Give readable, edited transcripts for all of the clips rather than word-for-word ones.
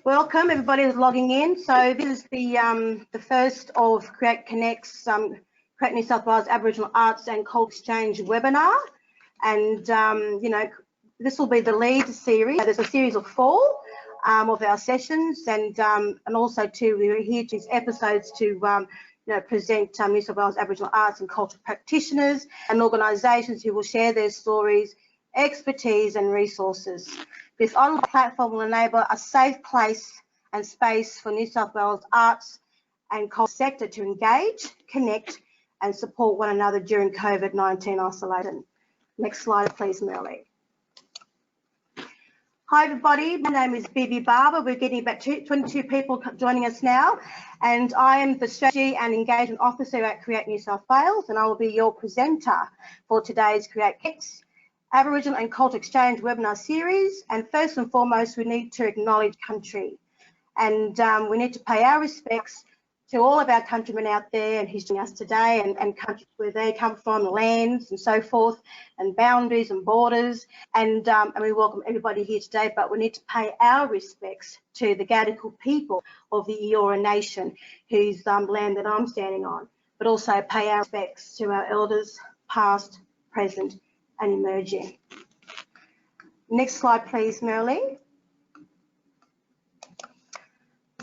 Welcome, everybody who's logging in. So this is the first of Create Connect's Create New South Wales Aboriginal Arts and Culture Exchange webinar, and this will be the lead series. There's a series of 4 of our sessions, and also we're here to these episodes to present New South Wales Aboriginal arts and culture practitioners and organisations who will share their stories, expertise and resources. This online platform will enable a safe place and space for New South Wales arts and culture sector to engage, connect and support one another during COVID-19 isolation. Next slide, please, Merle. Hi everybody, my name is Bibi Barber. We're getting about 22 people joining us now, and I am the Strategy and Engagement Officer at Create New South Wales, and I will be your presenter for today's Create Connect's Aboriginal and Culture Exchange webinar series. And first and foremost, we need to acknowledge country, and we need to pay our respects to all of our countrymen out there and who's joining us today, and countries where they come from, lands and so forth, and boundaries and borders, and we welcome everybody here today. But we need to pay our respects to the Gadigal people of the Eora Nation, whose land that I'm standing on, but also pay our respects to our elders, past, present and emerging. Next slide, please, Merle.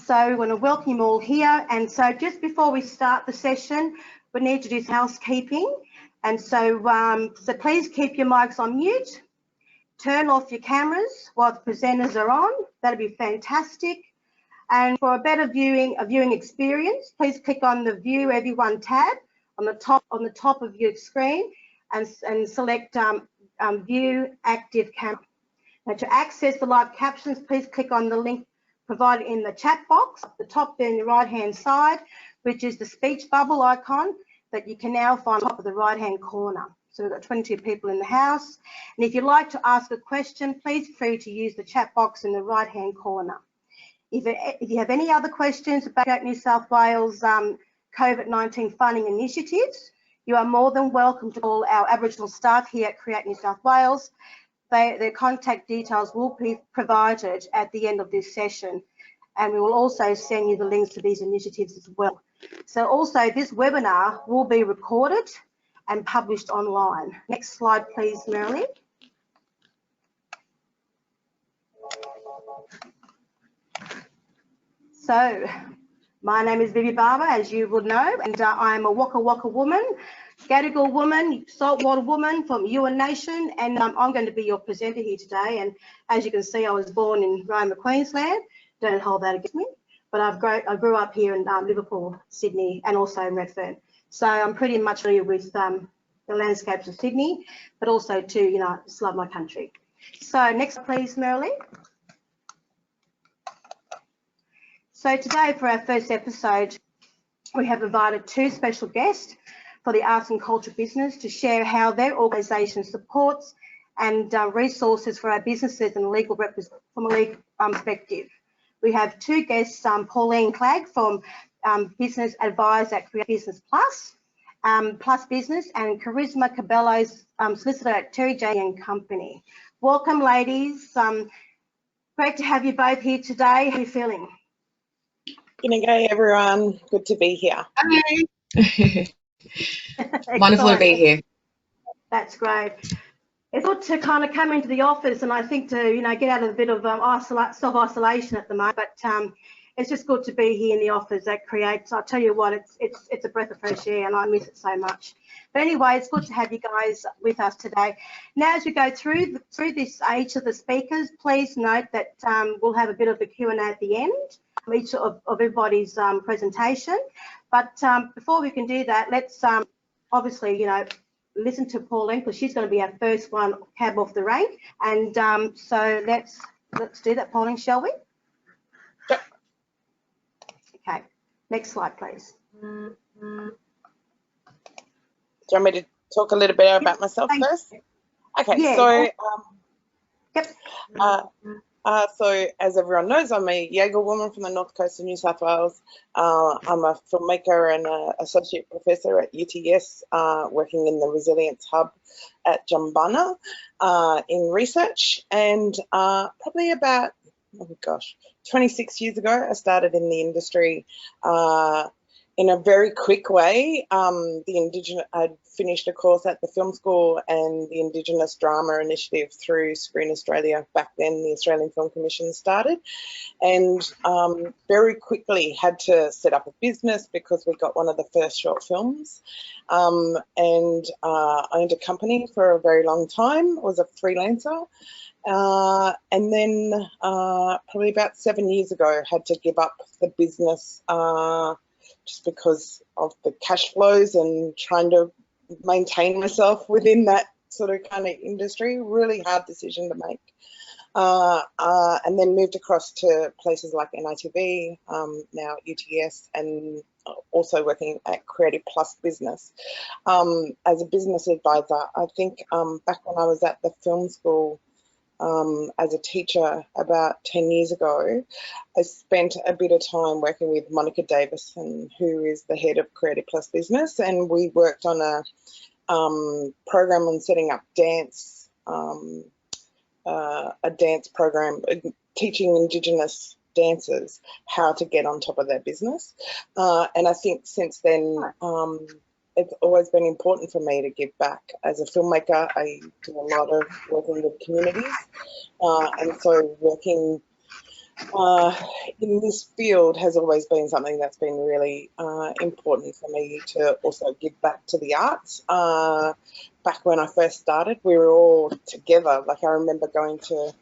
So we want to welcome you all here, and so just before we start the session, we need to do some housekeeping, and so please keep your mics on mute, turn off your cameras while the presenters are on. That'd be fantastic. And for a better viewing experience, please click on the View Everyone tab on the top of your screen, and select View Active Camera. Now, to access the live captions, please click on the link provided in the chat box at the top there in the right-hand side, which is the speech bubble icon that you can now find on top of the right-hand corner. So we've got 22 people in the house. And if you'd like to ask a question, please feel free to use the chat box in the right-hand corner. If you have any other questions about New South Wales COVID-19 funding initiatives, you are more than welcome to call our Aboriginal staff here at Create New South Wales. Their contact details will be provided at the end of this session, and we will also send you the links to these initiatives as well. So also, this webinar will be recorded and published online. Next slide, please, Merle. So, my name is Bibi Barber, as you would know, and I'm a Waka Waka woman, Gadigal woman, saltwater woman from Eora Nation, and I'm going to be your presenter here today. And as you can see, I was born in Roma, Queensland. Don't hold that against me, but I grew up here in Liverpool, Sydney, and also in Redfern. So I'm pretty much familiar with the landscapes of Sydney, but also to, I just love my country. So next, please, Merle. So today, for our first episode, we have invited 2 special guests for the arts and culture business to share how their organisation supports and resources for our businesses and legal from a legal perspective. We have 2 guests, Pauline Clague from Business Advisor at Create Business Plus Business, and Cubillo's Solicitor at Terri Janke and Company. Welcome, ladies. Great to have you both here today. How are you feeling? G'day everyone, good to be here. Wonderful to be here. That's great. It's good to kind of come into the office, and I think to get out of a bit of self-isolation at the moment. But it's just good to be here in the office at Create. So I'll tell you what, it's a breath of fresh air, and I miss it so much. But anyway, it's good to have you guys with us today. Now, as we go through this, each of the speakers, please note that we'll have a bit of a Q&A at the end each of everybody's presentation. But before we can do that, let's obviously listen to Pauline, because she's going to be our first one cab off the rank. And so let's do that, Pauline, shall we? Yep. Okay, next slide, please. Do you want me to talk a little bit about myself first? Okay, yeah. So so as everyone knows, I'm a Yagal woman from the north coast of New South Wales. I'm a filmmaker and an associate professor at UTS, working in the Resilience Hub at Jumbunna in research. And probably about oh gosh, 26 years ago, I started in the industry in a very quick way. I'd finished a course at the film school and the Indigenous drama initiative through Screen Australia. Back then, the Australian Film Commission started, and very quickly had to set up a business because we got one of the first short films, and owned a company for a very long time, was a freelancer. And then probably about 7 years ago, had to give up the business just because of the cash flows and trying to maintain myself within that sort of kind of industry. Really hard decision to make. And then moved across to places like NITV, now UTS, and also working at Creative Plus Business as a business advisor. I think back when I was at the film school, as a teacher about 10 years ago, I spent a bit of time working with Monica Davison, who is the head of Creative Plus Business, and we worked on a program on setting up dance, a dance program, teaching Indigenous dancers how to get on top of their business. And I think since then, it's always been important for me to give back. As a filmmaker, I do a lot of working with communities, and so working in this field has always been something that's been really important for me to also give back to the arts. Back when I first started, we were all together. Like, I remember going to,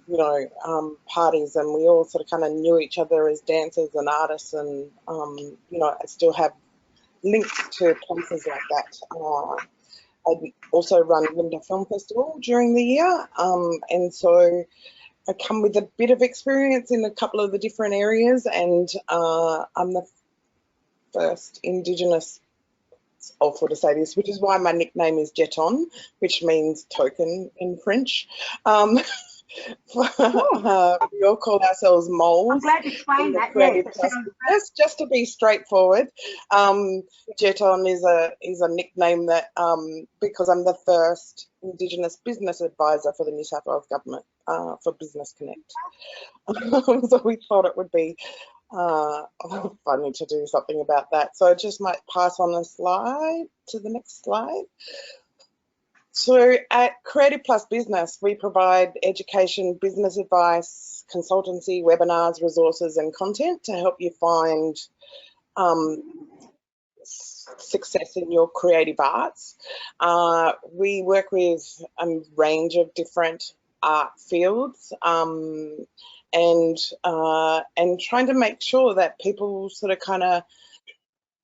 you know, parties, and we all sort of kind of knew each other as dancers and artists, and you know, I still have links to places like that. I also run Winter Film Festival during the year, and so I come with a bit of experience in a couple of the different areas, and I'm the first Indigenous author to say this, which is why my nickname is Jeton, which means token in French. We all call ourselves moles. I'm glad you explained that. Yes, just to be straightforward. Jeton is a nickname that because I'm the first Indigenous business advisor for the New South Wales government for Business Connect. So we thought it would be funny to do something about that. So I just might pass on the slide to the next slide. So at Creative Plus Business, we provide education, business advice, consultancy, webinars, resources and content to help you find success in your creative arts. We work with a range of different art fields, and trying to make sure that people sort of kind of,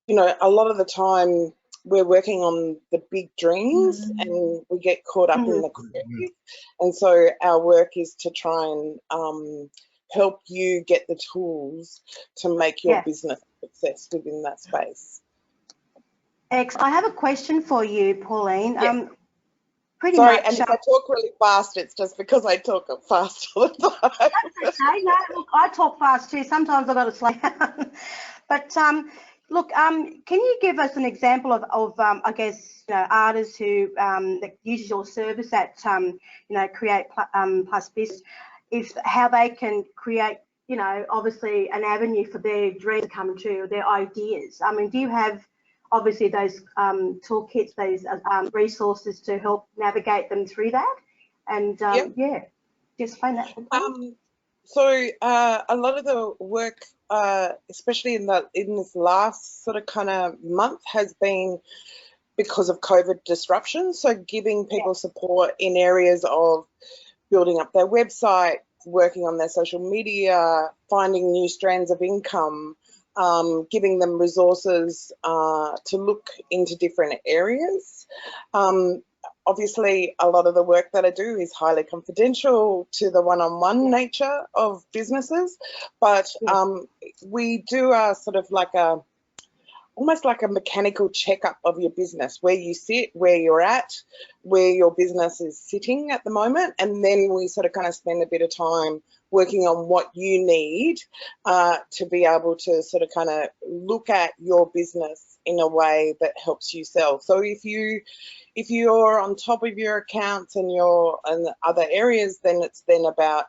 you know, a lot of the time we're working on the big dreams and we get caught up in the creative, and so our work is to try and help you get the tools to make your business a success within that space. I have a question for you, Pauline. Pretty Sorry, much, and if I talk really fast, it's just because I talk fast all the time. That's okay. No, look, I talk fast too. Sometimes I've got to slow down. But look, can you give us an example of I guess, you know, artists who that use your service at you know, Create Plus Business, is how they can create, you know, obviously an avenue for their dreams to come true, or their ideas. I mean, do you have obviously those toolkits, those resources to help navigate them through that? And yeah, just explain that. So a lot of the work, especially in this last sort of kind of month, has been because of COVID disruption. So giving people support in areas of building up their website, working on their social media, finding new strands of income, giving them resources to look into different areas. Obviously, a lot of the work that I do is highly confidential to the one-on-one nature of businesses, but we do a sort of like almost like a mechanical checkup of your business, where you sit, where you're at, where your business is sitting at the moment, and then we sort of kind of spend a bit of time working on what you need to be able to sort of kind of look at your business in a way that helps you sell. So if you're on top of your accounts and other areas, then it's then about,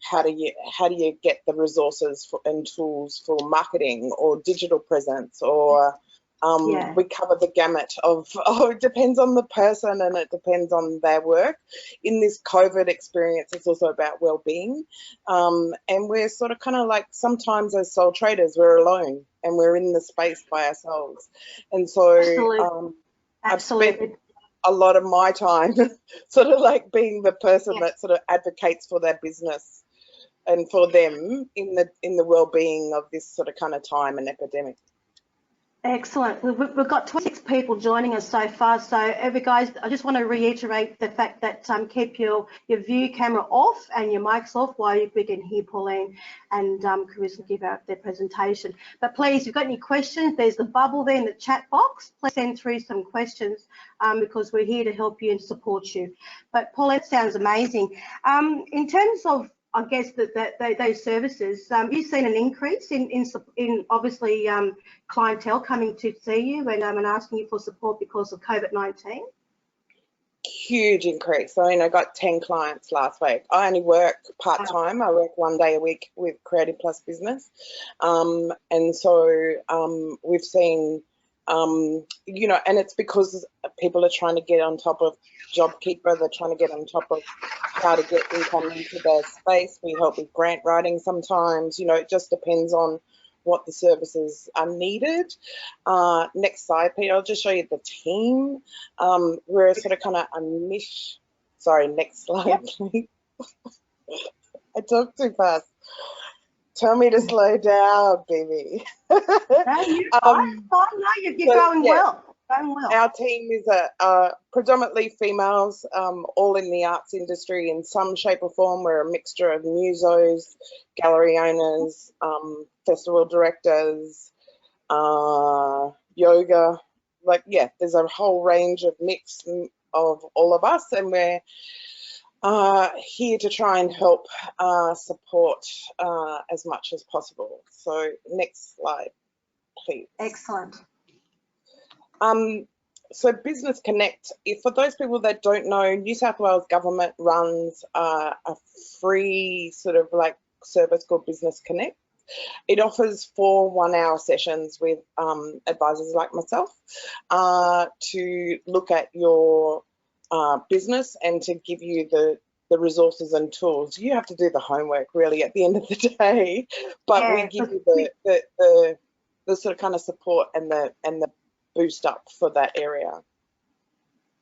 how do you get the resources and tools for marketing or digital presence, or we cover the gamut of, it depends on the person and it depends on their work. In this COVID experience, it's also about well-being. And we're sort of kind of like, sometimes as sole traders, we're alone and we're in the space by ourselves. And so I've spent a lot of my time sort of like being the person that sort of advocates for their business and for them in the well-being of this sort of kind of time and epidemic. Excellent. We've got 26 people joining us so far. So every guys, I just want to reiterate the fact that keep your view camera off and your mics off while we can hear Pauline and Carissa give out their presentation. But please, if you've got any questions, there's the bubble there in the chat box. Please send through some questions because we're here to help you and support you. But Pauline, it sounds amazing. In terms of, I guess, those services, you've seen an increase in obviously clientele coming to see you and asking you for support because of COVID-19? Huge increase. I mean, I got 10 clients last week. I only work part-time. I work 1 day a week with Creative Plus Business. And so we've seen, you know, and it's because people are trying to get on top of JobKeeper. They're trying to get on top of how to get income into their space. We help with grant writing sometimes. You know, it just depends on what the services are needed. Next slide, Pete. I'll just show you the team. We're sort of kind of a niche. Sorry, next slide, please. I talk too fast. Tell me to slow down, baby. No, you're fine. No, you're going well. Our team is predominantly females, all in the arts industry in some shape or form. We're a mixture of musos, gallery owners, festival directors, yoga. Like, yeah, there's a whole range of mix of all of us, and we're here to try and help support as much as possible. So next slide, please. Excellent. So Business Connect, for those people that don't know, New South Wales government runs a free sort of like service called Business Connect. It offers 4 one-hour sessions with advisors like myself to look at your business and to give you the resources and tools. You have to do the homework really at the end of the day, but we give you the sort of kind of support and the boost up for that area.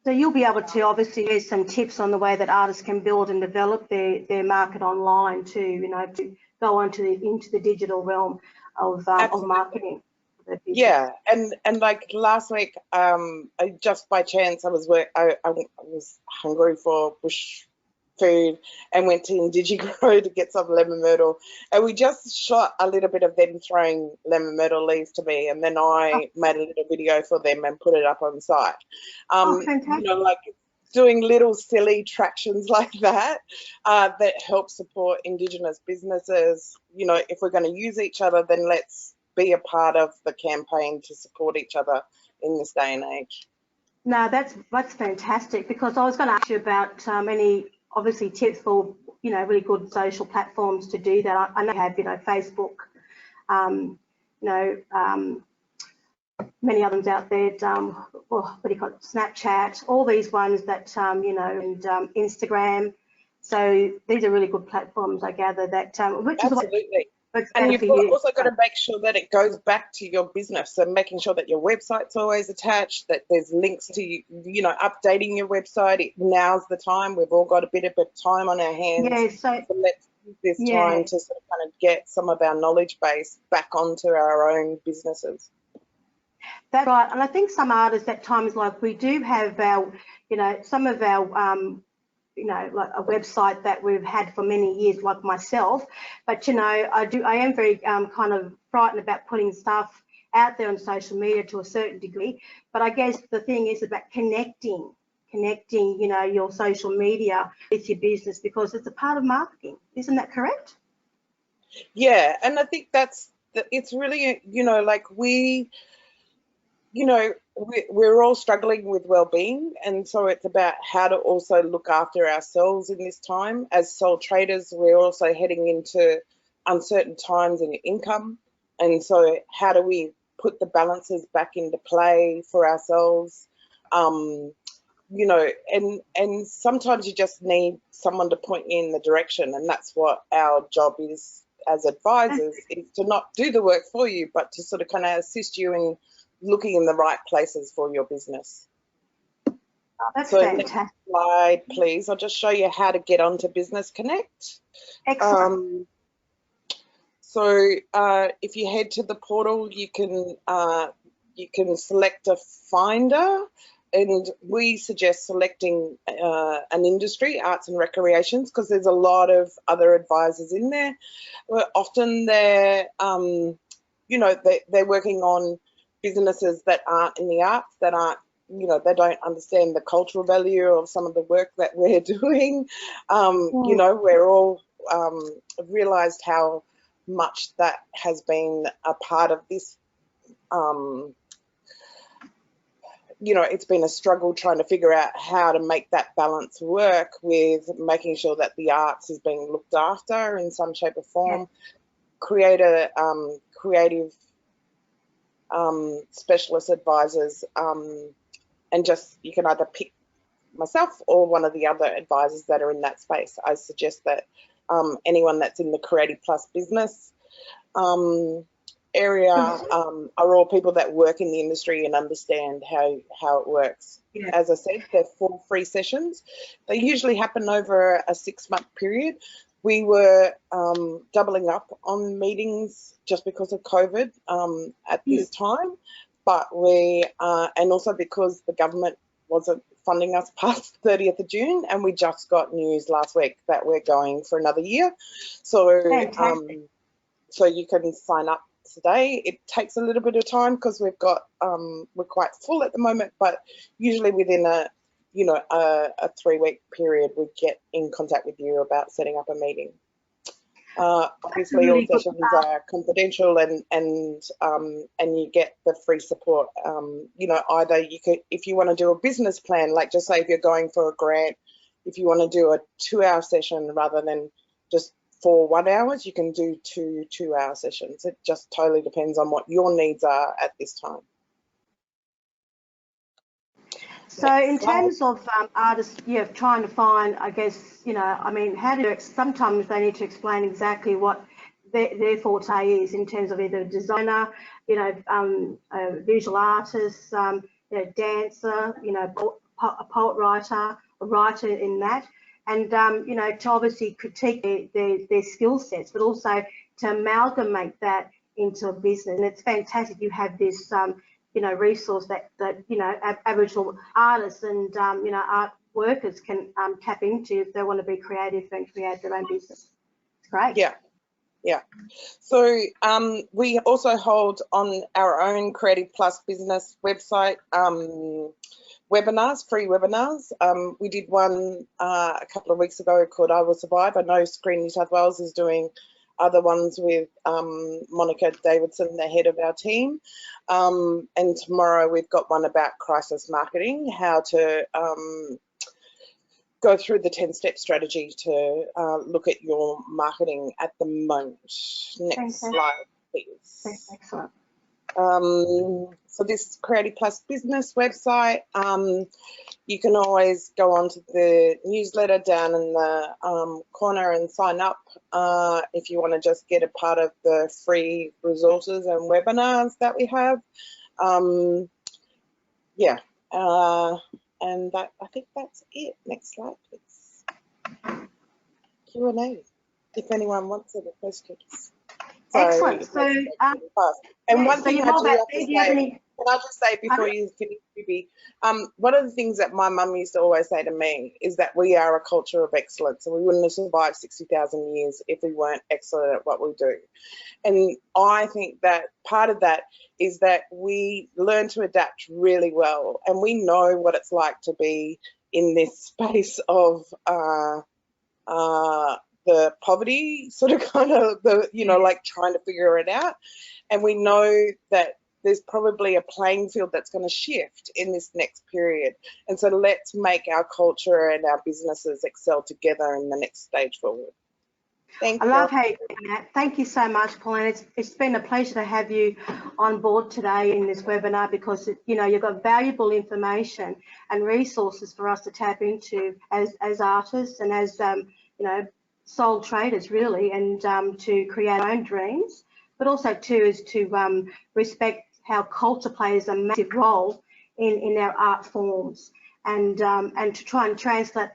So you'll be able to obviously use some tips on the way that artists can build and develop their market online too, you know, to go into the digital realm of marketing. Yeah, and like last week, just by chance, I was hungry for bush food and went to Indigenous to get some lemon myrtle, and we just shot a little bit of them throwing lemon myrtle leaves to me, and then I made a little video for them and put it up on the site. You know, like doing little silly tractions like that that help support Indigenous businesses. You know, if we're going to use each other, then let's be a part of the campaign to support each other in this day and age. No, that's fantastic, because I was going to ask you about any obviously tips for, you know, really good social platforms to do that. I know you have, you know, Facebook, you know, many others out there, what do you call it, Snapchat, all these ones that, you know, and Instagram. So these are really good platforms, I gather, that, which absolutely. is and you've also got to make sure that it goes back to your business. So making sure that your website's always attached, that there's links to, you know, updating your website. Now's the time. We've all got a bit of time on our hands. Yeah, so let's use this time to sort of kind of get some of our knowledge base back onto our own businesses. That's right. And I think some artists at times, like we do have our, you know, some of our, you know, like a website that we've had for many years, like myself, but, you know, I am very kind of frightened about putting stuff out there on social media to a certain degree. But I guess the thing is about connecting, you know, your social media with your business, because it's a part of marketing. Isn't that correct? Yeah, and I think it's really, you know, like you know, we're all struggling with well-being, and so it's about how to also look after ourselves in this time. As sole traders, we're also heading into uncertain times in income, and so how do we put the balances back into play for ourselves? You know, and sometimes you just need someone to point you in the direction, and that's what our job is as advisors, is to not do the work for you, but to sort of kind of assist you in looking in the right places for your business. Oh, that's so fantastic. Next slide, please. I'll just show you how to get onto Business Connect. Excellent. So if you head to the portal, you can select a finder, and we suggest selecting an industry, arts and recreations, because there's a lot of other advisors in there. Often they're, you know, they're working on businesses that aren't in the arts, that aren't, you know, they don't understand the cultural value of some of the work that we're doing. You know, we're all realised how much that has been a part of this. You know, it's been a struggle trying to figure out how to make that balance work with making sure that the arts is being looked after in some shape or form. Yeah. Create a creative specialist advisors, and just, you can either pick myself or one of the other advisors that are in that space. I suggest that anyone that's in the Creative Plus business area are all people that work in the industry and understand how it works. Yeah. As I said, they're 4 free sessions. They usually happen over a 6-month period. We were doubling up on meetings just because of COVID at this time, but we and also because the government wasn't funding us past 30th of June, and we just got news last week that we're going for another year. So so you can sign up today. It takes a little bit of time because we've got we're quite full at the moment, but usually within a, you know, a 3-week period we get in contact with you about setting up a meeting. Obviously all sessions are confidential, and you get the free support. You know, either you could, if you want to do a business plan, like just say if you're going for a grant, if you want to do a 2-hour session rather than just 4 1-hours, you can do 2 2-hour sessions. It just totally depends on what your needs are at this time. So in terms of artists, yeah, trying to find, I guess, you know, I mean, how do sometimes they need to explain exactly what their forte is in terms of either a designer, you know, a visual artist, you know, dancer, you know, a poet writer, a writer in that, and you know, to obviously critique their skill sets, but also to amalgamate that into a business. And it's fantastic you have this you know, resource that you know, Aboriginal artists and you know, art workers can tap into if they want to be creative and create their own business. It's great. Yeah, yeah. So we also hold on our own Creative Plus business website webinars, free webinars. We did one a couple of weeks ago called I Will Survive. I know Screen New South Wales is doing other ones with Monica Davidson, the head of our team. And tomorrow we've got one about crisis marketing, how to go through the 10-step strategy to look at your marketing at the moment. Next slide, please. Excellent. So this Creative Plus business website, you can always go onto the newsletter down in the corner and sign up if you want to just get a part of the free resources and webinars that we have. Yeah, and that, I think that's it. Next slide, please. Q&A, if anyone wants any questions. Excellent. So, and one thing I do have to say, can I just say before you finish, Phoebe, one of the things that my mum used to always say to me is that we are a culture of excellence, and we wouldn't have survived 60,000 years if we weren't excellent at what we do. And I think that part of that is that we learn to adapt really well, and we know what it's like to be in this space of the poverty, sort of kind of the, you know, like trying to figure it out. And we know that there's probably a playing field that's going to shift in this next period. And so let's make our culture and our businesses excel together in the next stage forward. Thank you. I love how you do that. Thank you so much, Pauline. It's been a pleasure to have you on board today in this webinar, because you've got valuable information and resources for us to tap into as artists and as sole traders, really, and to create our own dreams, but also too is to respect how culture plays a massive role in our art forms, and to try and translate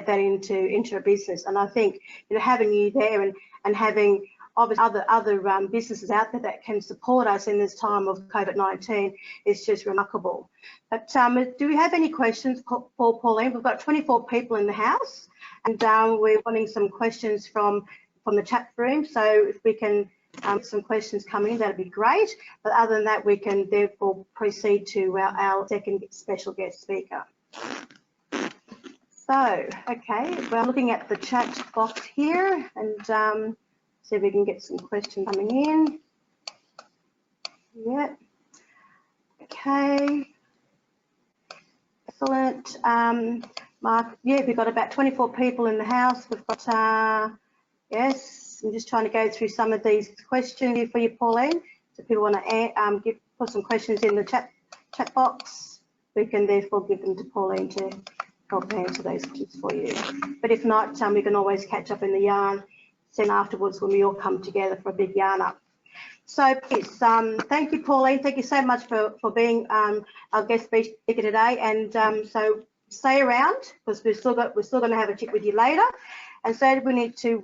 that into a business. And I think having you there and having obviously other businesses out there that can support us in this time of COVID-19 is just remarkable. But do we have any questions for Pauline? We've got 24 people in the house, and we're wanting some questions from the chat room. So if we can get some questions coming in, that'd be great. But other than that, we can therefore proceed to our second special guest speaker. So, okay, we're looking at the chat box here and see if we can get some questions coming in. Yeah. Okay. Excellent. Mark, yeah, we've got about 24 people in the house. We've got, yes, I'm just trying to go through some of these questions here for you, Pauline. So if people want to put some questions in the chat box, we can therefore give them to Pauline to help answer those questions for you. But if not, we can always catch up in the yarn scene afterwards when we all come together for a big yarn up. So please, thank you, Pauline. Thank you so much for being our guest speaker today. And so stay around, because we're still going to have a chat with you later. And so we need to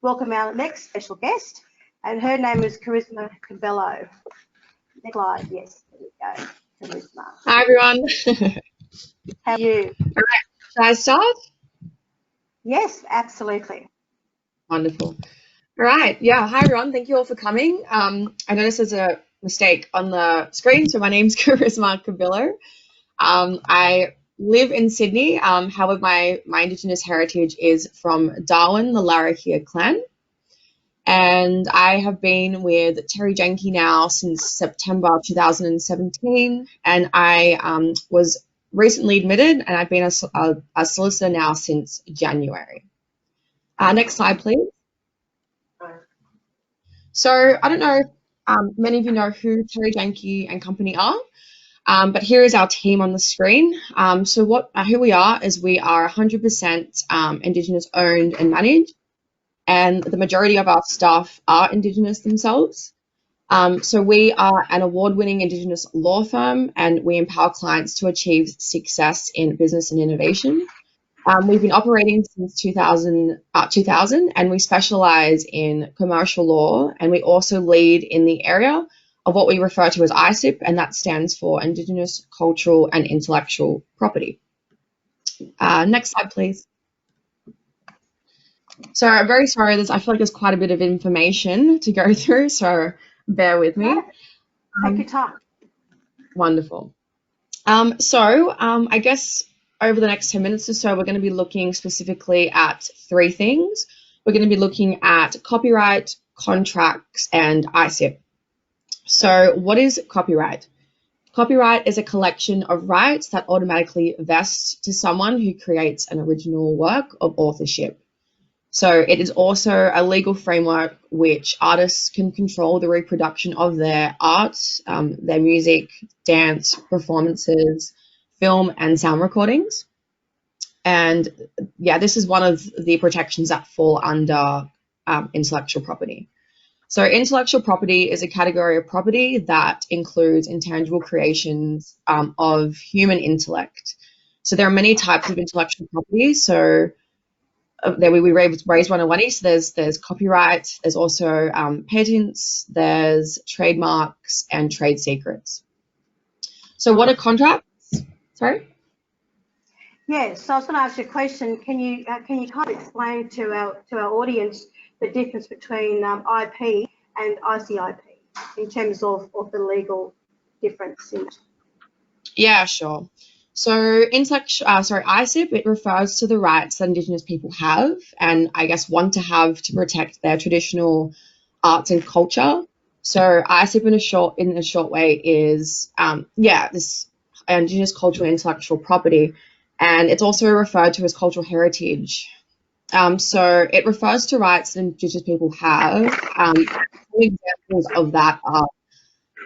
welcome our next special guest, and her name is Charisma Cubillo. Next slide, yes, there we go. Charisma. Hi, everyone. How are you? All right, shall I start? Yes, absolutely. Wonderful. All right, yeah, hi, everyone. Thank you all for coming. I noticed there's a mistake on the screen, so my name's Charisma Cubillo. I live in Sydney. However, my Indigenous heritage is from Darwin, the Larrakia clan. And I have been with Terri Janke now since September 2017. And I was recently admitted, and I've been a solicitor now since January. Next slide, please. So I don't know if many of you know who Terri Janke and Company are. But here is our team on the screen. So who we are is we are 100% Indigenous owned and managed, and the majority of our staff are Indigenous themselves. So we are an award-winning Indigenous law firm, and we empower clients to achieve success in business and innovation. We've been operating since 2000, and we specialise in commercial law, and we also lead in the area of what we refer to as ICIP, and that stands for Indigenous Cultural and Intellectual Property. Next slide, please. So I'm very sorry, I feel like there's quite a bit of information to go through, so bear with me. Take your time. Wonderful. So I guess over the next 10 minutes or so, we're going to be looking specifically at three things. We're going to be looking at copyright, contracts, and ICIP. So what is copyright? Copyright is a collection of rights that automatically vest to someone who creates an original work of authorship. So it is also a legal framework which artists can control the reproduction of their art, their music, dance, performances, film, and sound recordings. And yeah, this is one of the protections that fall under intellectual property. So intellectual property is a category of property that includes intangible creations of human intellect. So there are many types of intellectual property. So there we raised one on one each. So there's copyright, there's also patents, there's trademarks, and trade secrets. So what are contracts? Sorry? Yeah, so I was going to ask you a question. Can you kind of explain to our audience the difference between IP and ICIP in terms of the legal difference in it? Yeah, sure. So ICIP, it refers to the rights that Indigenous people have and I guess want to have to protect their traditional arts and culture. So ISIP in a short way is, this Indigenous cultural and intellectual property, and it's also referred to as cultural heritage. So it refers to rights that Indigenous people have. Some examples of that are,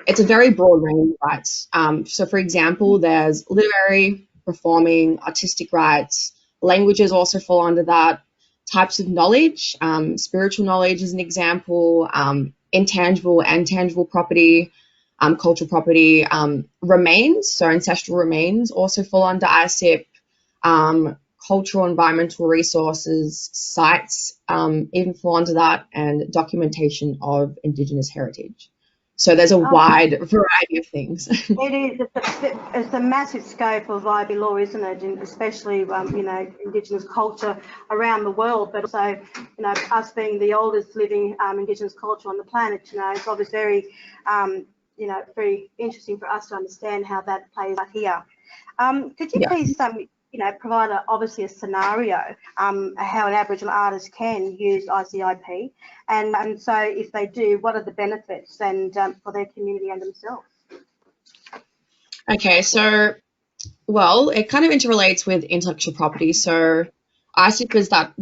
it's a very broad range of rights. So for example, there's literary, performing, artistic rights. Languages also fall under that. Types of knowledge, spiritual knowledge is an example, intangible and tangible property, cultural property, remains, so ancestral remains also fall under ISIP, cultural environmental resources, sites even fall under that, and documentation of Indigenous heritage. So there's a wide variety of things. It is. It's a massive scope of IB law, isn't it? And especially, you know, Indigenous culture around the world, but also, you know, us being the oldest living Indigenous culture on the planet, you know, it's obviously very, you know, very interesting for us to understand how that plays out here. Could you please, you know, provide obviously a scenario how an Aboriginal artist can use ICIP, and so if they do, what are the benefits and for their community and themselves? Okay, so, well, it kind of interrelates with intellectual property. So ISIP is that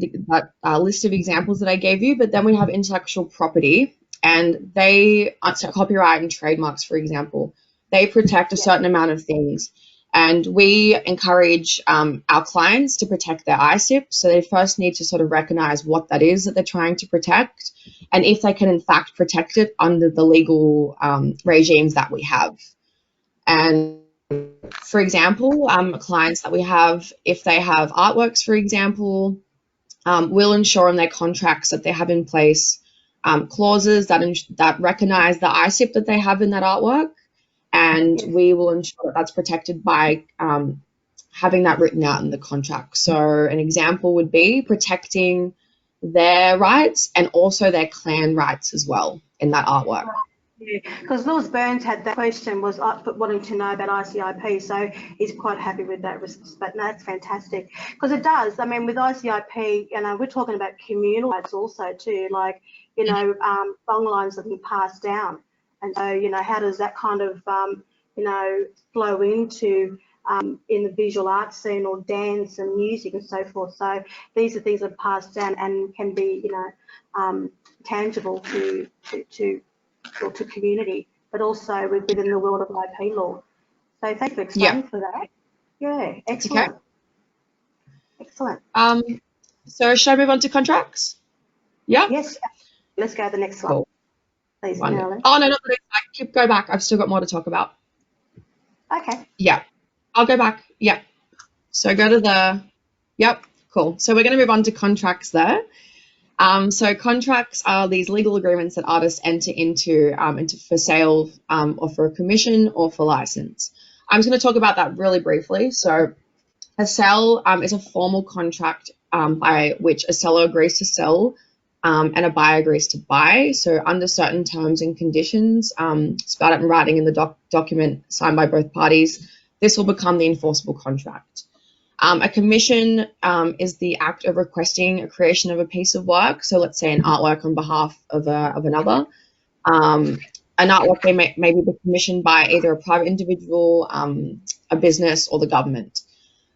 list of examples that I gave you, but then we have intellectual property, and they, so copyright and trademarks, for example, they protect a certain amount of things. And we encourage our clients to protect their ISIP. So they first need to sort of recognize what that is that they're trying to protect, and if they can in fact protect it under the legal regimes that we have. And for example, clients that we have, if they have artworks, for example, we'll ensure in their contracts that they have in place clauses that recognize the ISIP that they have in that artwork. And we will ensure that that's protected by having that written out in the contract. So an example would be protecting their rights and also their clan rights as well in that artwork. Yeah, because Lewis Burns had that question, was wanting to know about ICIP, so he's quite happy with that response. But no, that's fantastic, because it does. I mean, with ICIP, you know, we're talking about communal rights also too, like, you know, song lines that have been passed down. And so, you know, how does that kind of, you know, flow into in the visual arts scene or dance and music and so forth? So these are things that are passed down and can be, you know, tangible to community, but also within the world of IP law. So thanks for explaining for that. Yeah, excellent. Okay. Excellent. So should I move on to contracts? Yeah. Yes. Let's go to the next slide. Cool. Please, Marilyn. Oh, no, not the next. Go back. I've still got more to talk about. Okay. Yeah. I'll go back. Yeah. So go to the, yep, cool. So we're going to move on to contracts there. So contracts are these legal agreements that artists enter into for sale or for a commission or for license. I'm just going to talk about that really briefly. So a sale is a formal contract by which a seller agrees to sell and a buyer agrees to buy. So under certain terms and conditions, spelled out in writing in the document signed by both parties, this will become the enforceable contract. A commission is the act of requesting a creation of a piece of work. So let's say an artwork on behalf of another. An artwork may be commissioned by either a private individual, a business, or the government.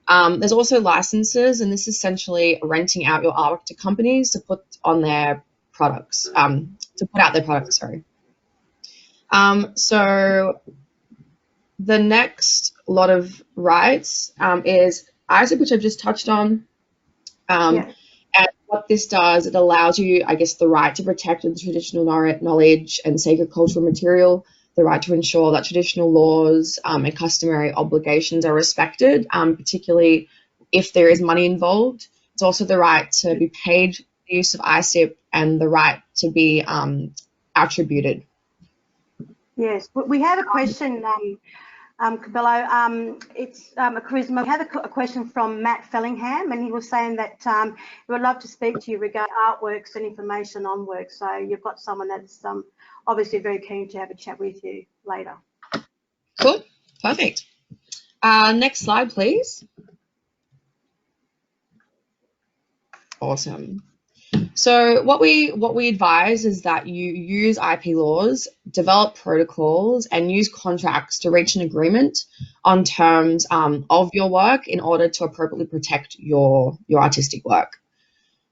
There's also licenses, and this is essentially renting out your artwork to companies to put on their products, to put out their products, sorry. So the next lot of rights is ISIP, which I've just touched on. And what this does, it allows you, I guess, the right to protect the traditional knowledge and sacred cultural material, the right to ensure that traditional laws and customary obligations are respected, particularly if there is money involved. It's also the right to be paid for the use of ISIP and the right to be attributed. Yes, we have a question, Cubillo. It's a charisma. We have a question from Matt Fellingham, and he was saying that he would love to speak to you regarding artworks and information on work. So you've got someone that's obviously very keen to have a chat with you later. Cool, perfect. Next slide, please. Awesome. So what we advise is that you use IP laws, develop protocols, and use contracts to reach an agreement on terms of your work in order to appropriately protect your artistic work.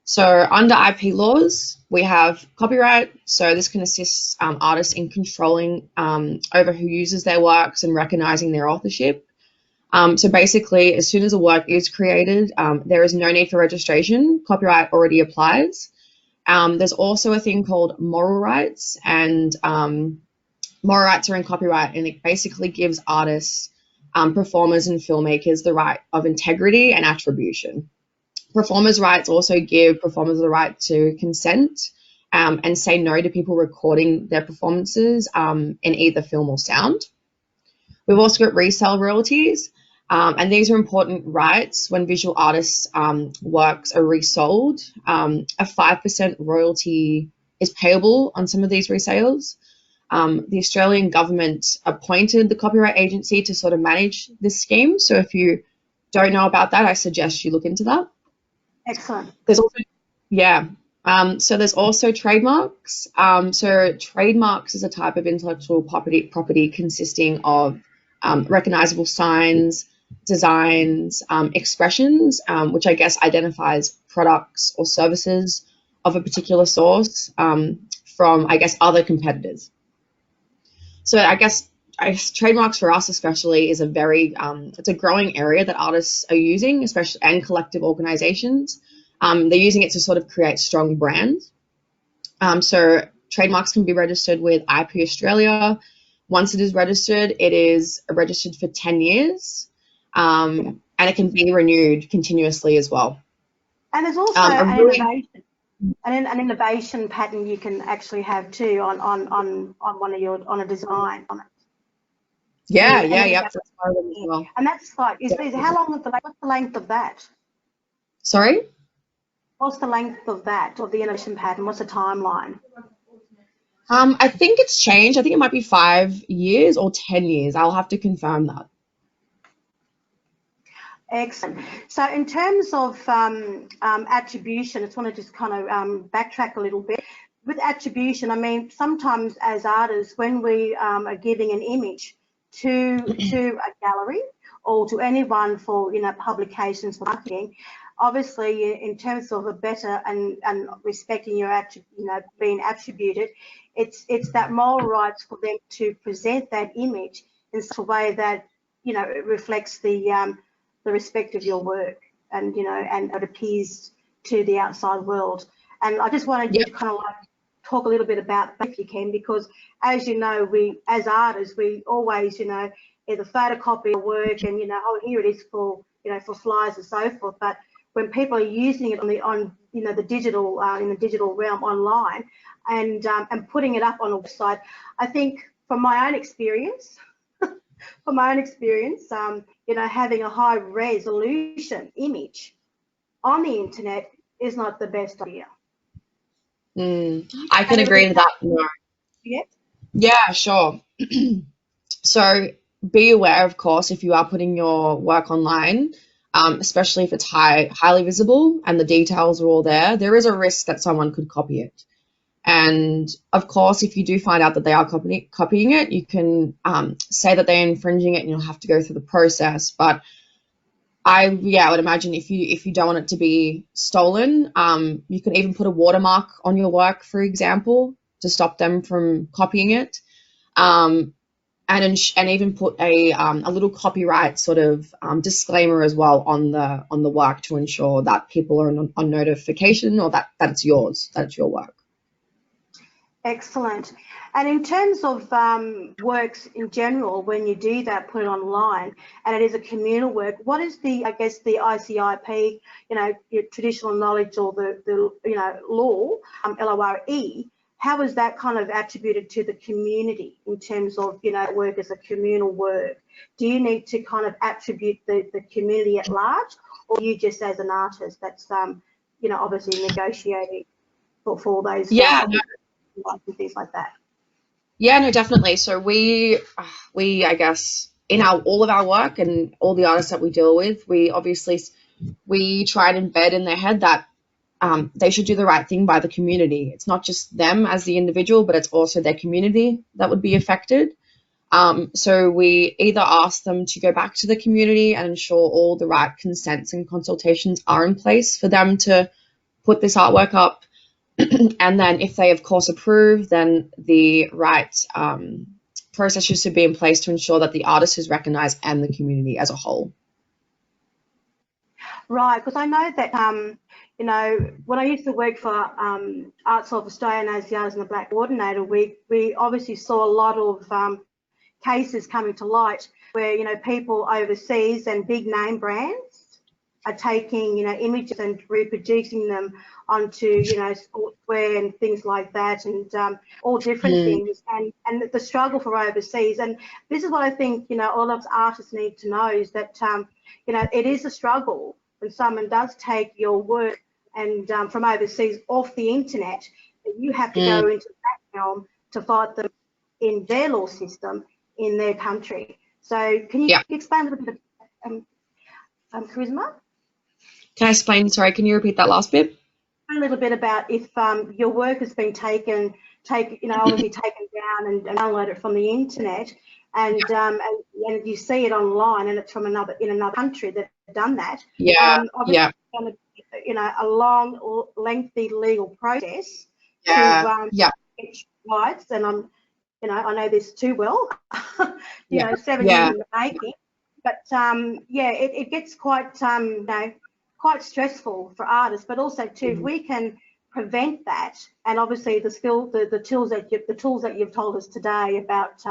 So under IP laws, we have copyright. So this can assist artists in controlling over who uses their works and recognizing their authorship. So basically, as soon as a work is created, there is no need for registration. Copyright already applies. There's also a thing called moral rights, and moral rights are in copyright, and it basically gives artists, performers and filmmakers the right of integrity and attribution. Performers' rights also give performers the right to consent and say no to people recording their performances in either film or sound. We've also got resale royalties. And these are important rights when visual artists' works are resold. A 5% royalty is payable on some of these resales. The Australian government appointed the Copyright Agency to sort of manage this scheme. So if you don't know about that, I suggest you look into that. Excellent. There's also, so there's also trademarks. So trademarks is a type of intellectual property consisting of recognizable signs, designs, expressions, which I guess identifies products or services of a particular source from, I guess, other competitors. So I guess trademarks for us especially is a very, it's a growing area that artists are using, especially, and collective organizations. They're using it to sort of create strong brands. So trademarks can be registered with IP Australia. Once it is registered, it is registered for 10 years. And it can be renewed continuously as well. And there's also an innovation pattern you can actually have too on one of your on a design on it. Yeah. And that's like, how long is what's the length of that? Sorry? What's the length of that, of the innovation pattern? What's the timeline? I think it's changed. I think it might be 5 years or 10 years. I'll have to confirm that. Excellent. So in terms of attribution, I just want to just kind of backtrack a little bit. With attribution, I mean, sometimes as artists, when we are giving an image to a gallery or to anyone for, publications for marketing, obviously in terms of a better and respecting your, being attributed, it's that moral rights for them to present that image in such a way that, it reflects the respect of your work and, and it appears to the outside world. And I just wanted you to kind of like talk a little bit about that if you can, because as you know, we as artists, we always, either photocopy our work and, oh, here it is for, for flyers and so forth. But when people are using it the digital, in the digital realm online and putting it up on a website, I think from my own experience, having a high resolution image on the internet is not the best idea. I can agree to that. No. Yeah, sure. So be aware, of course, if you are putting your work online, especially if it's highly visible and the details are all there is a risk that someone could copy it. And of course, if you do find out that they are copying it, you can say that they're infringing it and you'll have to go through the process. But I would imagine if you don't want it to be stolen, you can even put a watermark on your work, for example, to stop them from copying it. And even put a little copyright sort of disclaimer as well on the work to ensure that people are on notification or that it's yours, that it's your work. Excellent. And in terms of works in general, when you do that, put it online, and it is a communal work, what is the ICIP, your traditional knowledge or the law, LORE, how is that kind of attributed to the community in terms of, work as a communal work? Do you need to kind of attribute the community at large, or you just as an artist that's, obviously negotiating for those and things like that? Yeah, no, definitely. So we I guess in all of our work and all the artists that we deal with, we try and embed in their head that they should do the right thing by the community. It's not just them as the individual, but it's also their community that would be affected. So we either ask them to go back to the community and ensure all the right consents and consultations are in place for them to put this artwork up. And then if they, of course, approve, then the right processes should be in place to ensure that the artist is recognised and the community as a whole. Right, because I know that, you know, when I used to work for Arts of Australia and as the Artists in the Black coordinator, we obviously saw a lot of cases coming to light where, you know, people overseas and big name brands are taking, you know, images and reproducing them onto, you know, sportswear and things like that, and all different things, and the struggle for overseas. And this is what I think, you know, all of us artists need to know is that, you know, it is a struggle when someone does take your work and from overseas off the internet, you have to go into that realm to fight them in their law system in their country. So can you explain a little bit of Charisma? Can I explain? Sorry, can you repeat that last bit? A little bit about if your work has been taken, you know, obviously taken down and downloaded from the internet, and you see it online, and it's from another country that have done that. Obviously it's going to be, you know, a long, lengthy legal process to get rights, and you know, I know this too well. you know, 7 years in the making, but it gets quite you know, quite stressful for artists, but also too, if we can prevent that, and obviously the tools that you've told us today about,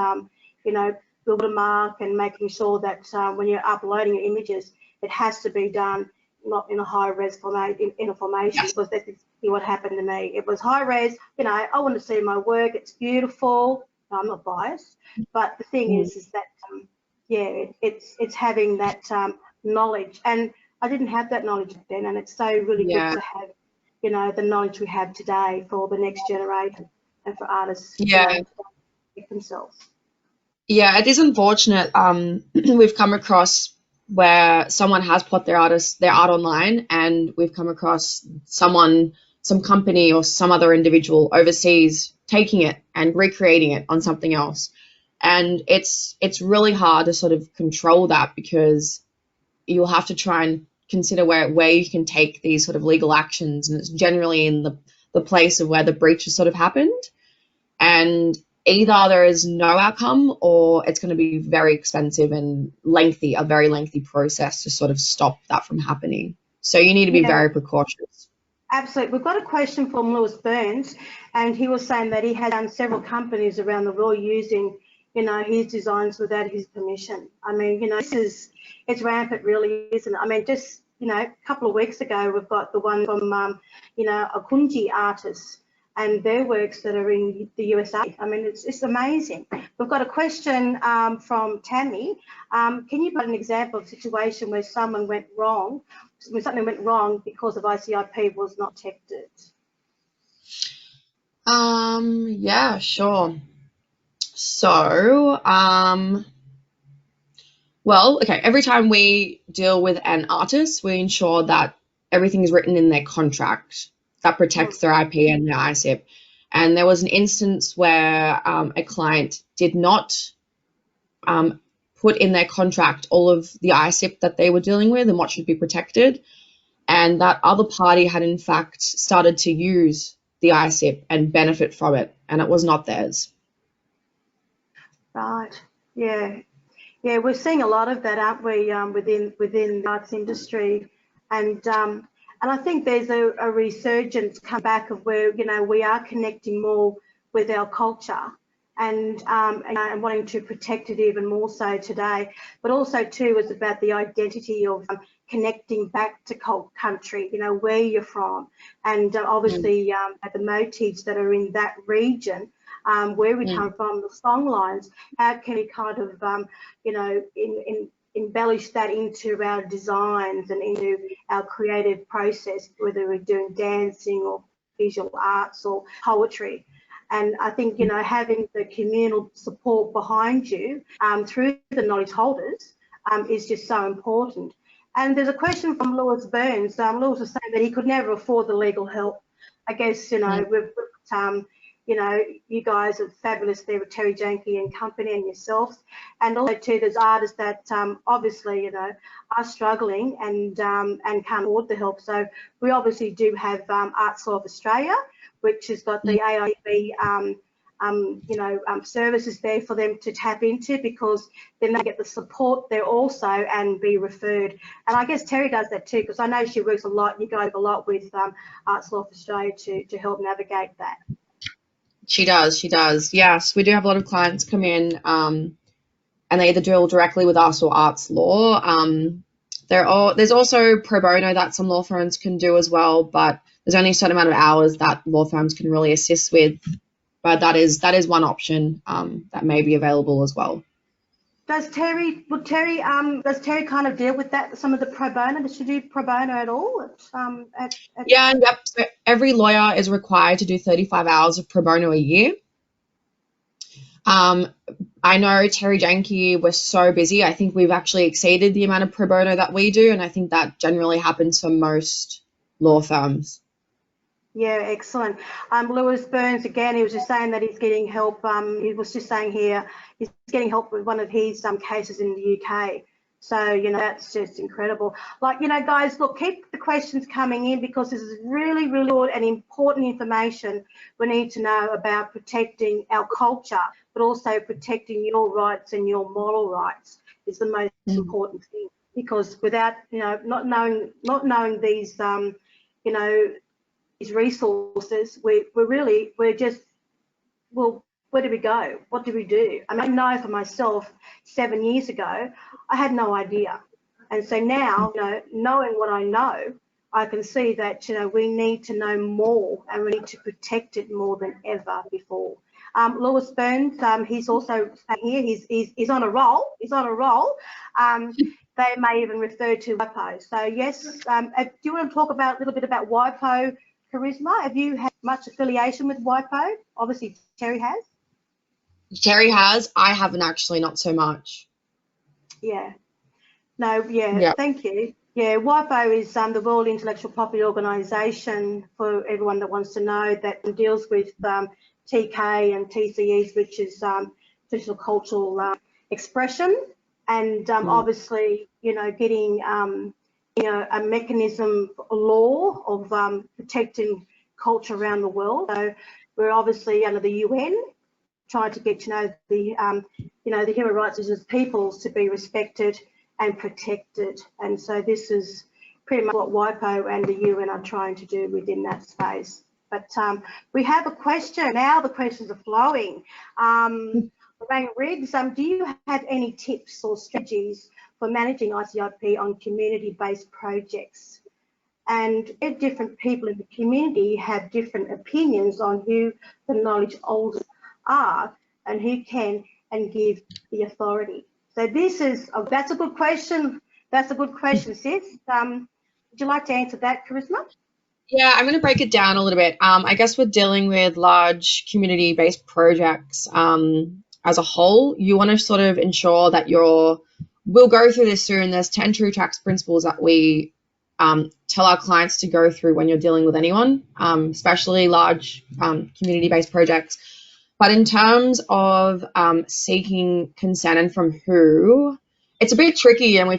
you know, the watermark and making sure that when you're uploading your images, it has to be done not in a high res format, in a formation, because that's exactly what happened to me. It was high res, you know, I want to see my work, it's beautiful. No, I'm not biased, but the thing is that it's having that knowledge, and I didn't have that knowledge then, and it's so really good to have, you know, the knowledge we have today for the next generation and for artists to protect themselves. Yeah, it is unfortunate. We've come across where someone has put their art online, and we've come across some company or some other individual overseas taking it and recreating it on something else. And it's really hard to sort of control that, because you'll have to try and consider where you can take these sort of legal actions, and it's generally in the place of where the breach has sort of happened. And either there is no outcome, or it's going to be very expensive and lengthy, a very lengthy process to sort of stop that from happening. So you need to be very precautious. Absolutely. We've got a question from Lewis Burns, and he was saying that he has done several companies around the world using, you know, his designs without his permission. I mean, you know, it's rampant, really, isn't it? I mean, just, you know, a couple of weeks ago, we've got the one from, you know, a Kunji artist and their works that are in the USA. I mean, it's amazing. We've got a question from Tammy. Can you put an example of a situation where something went wrong because of ICIP was not protected? Yeah, sure. So, well, okay, every time we deal with an artist, we ensure that everything is written in their contract that protects their IP and their ICIP. And there was an instance where a client did not put in their contract all of the ICIP that they were dealing with and what should be protected. And that other party had, in fact, started to use the ICIP and benefit from it, and it was not theirs. Right. Yeah. Yeah, we're seeing a lot of that, aren't we, within the arts industry, and I think there's a resurgence come back of where, you know, we are connecting more with our culture, and wanting to protect it even more so today. But also too is about the identity of connecting back to country, you know, where you're from, and obviously the motifs that are in that region. Where we come from, the song lines, how can we kind of, you know, embellish that into our designs and into our creative process, whether we're doing dancing or visual arts or poetry. And I think, you know, having the communal support behind you through the knowledge holders is just so important. And there's a question from Lewis Burns. Lewis was saying that he could never afford the legal help. I guess, you know, you know, you guys are fabulous there with Terri Janke and Company and yourselves. And also too, there's artists that obviously, you know, are struggling and can't afford the help. So we obviously do have Arts Law of Australia, which has got the AIB services there for them to tap into, because then they get the support there also and be referred. And I guess Terri does that too, because I know she works a lot, you guys a lot with Arts Law of Australia to help navigate that. She does. Yes, we do have a lot of clients come in and they either deal directly with us or Arts Law. There's also pro bono that some law firms can do as well, but there's only a certain amount of hours that law firms can really assist with. But that is one option that may be available as well. Does Terri kind of deal with that, some of the pro bono? Does she do pro bono at all? Yeah, yep. So every lawyer is required to do 35 hours of pro bono a year. I know Terri Janke was so busy. I think we've actually exceeded the amount of pro bono that we do, and I think that generally happens for most law firms. Yeah, excellent. Lewis Burns, again, he was just saying that he's getting help. He was just saying here he's getting help with one of his cases in the UK. So, you know, that's just incredible. Like, you know, guys, look, keep the questions coming in, because this is really, really good and important information we need to know about protecting our culture, but also protecting your rights and your moral rights is the most important thing. Because without, you know, not knowing these, you know, these resources, we're just, well, where do we go? What do we do? I mean, I know for myself, 7 years ago, I had no idea. And so now, you know, knowing what I know, I can see that, you know, we need to know more and we need to protect it more than ever before. Lewis Burns, he's also here, he's on a roll. He's on a roll. They may even refer to WIPO. So yes, do you want to talk about a little bit about WIPO, Charisma? Have you had much affiliation with WIPO? Obviously, Terri has. Terri has. I haven't actually, not so much. Yeah. No, yeah, yep. Thank you. Yeah, WIPO is the World Intellectual Property Organisation, for everyone that wants to know, that deals with TK and TCEs, which is traditional cultural expression, and obviously, you know, getting you know, a mechanism, a law of protecting culture around the world. So we're obviously under the UN, trying to get to know the, you know, the human rights of peoples to be respected and protected. And so this is pretty much what WIPO and the UN are trying to do within that space. But we have a question. Now the questions are flowing. Lorraine Riggs, do you have any tips or strategies for managing ICIP on community-based projects? And different people in the community have different opinions on who the knowledge holders are and who can and give the authority. So this is, that's a good question. That's a good question, sis. Would you like to answer that, Charisma? Yeah, I'm going to break it down a little bit. I guess we're dealing with large community-based projects as a whole. You want to sort of ensure that we'll go through this soon. There's 10 true tax principles that we tell our clients to go through when you're dealing with anyone, especially large community-based projects. But in terms of seeking consent and from who, it's a bit tricky, and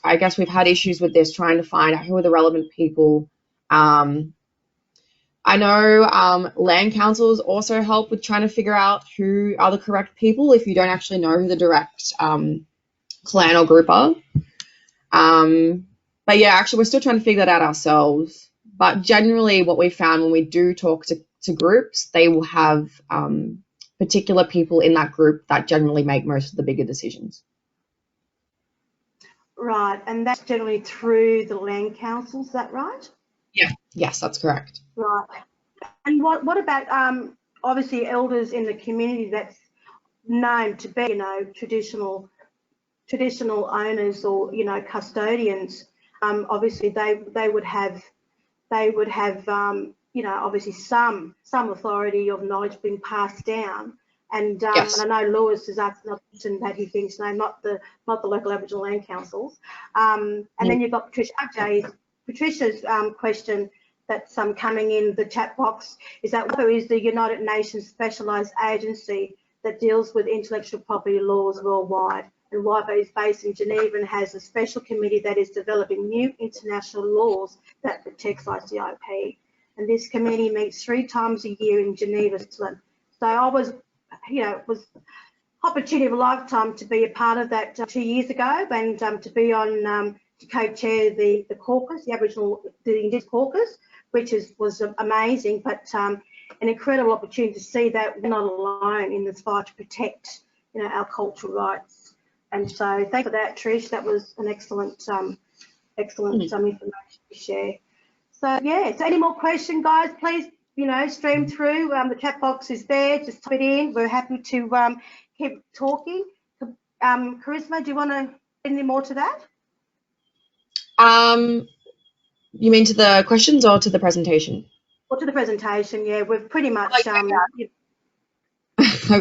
I guess we've had issues with this, trying to find out who are the relevant people. I know land councils also help with trying to figure out who are the correct people if you don't actually know who the direct clan or group are. But yeah, actually, we're still trying to figure that out ourselves. But generally, what we found when we do talk to groups, they will have particular people in that group that generally make most of the bigger decisions. Right, and that's generally through the land council, is that right? Yeah, yes, that's correct. Right. And what about obviously elders in the community that's known to be, you know, traditional owners or, you know, custodians? Obviously they would have you know, obviously some authority of knowledge being passed down. And, Yes. and I know Lewis has asked another question that he thinks, no, not the local Aboriginal land councils. And then you've got Patricia's question that's coming in the chat box, is that what is the United Nations specialised agency that deals with intellectual property laws worldwide, and WIPO is based in Geneva and has a special committee that is developing new international laws that protects ICIP. And this committee meets 3 times a year in Geneva, Switzerland. So I was, it was opportunity of a lifetime to be a part of that 2 years ago, and to be on to co-chair the caucus, the Indigenous caucus, which was amazing, but an incredible opportunity to see that we're not alone in this fight to protect, our cultural rights. And so thank you for that, Trish. That was an excellent information to share. So yeah, so any more questions, guys, please, stream through. The chat box is there. Just type it in. We're happy to keep talking. Charisma, do you want to add any more to that? You mean to the questions or to the presentation? Well, to the presentation, yeah. We've pretty much. I've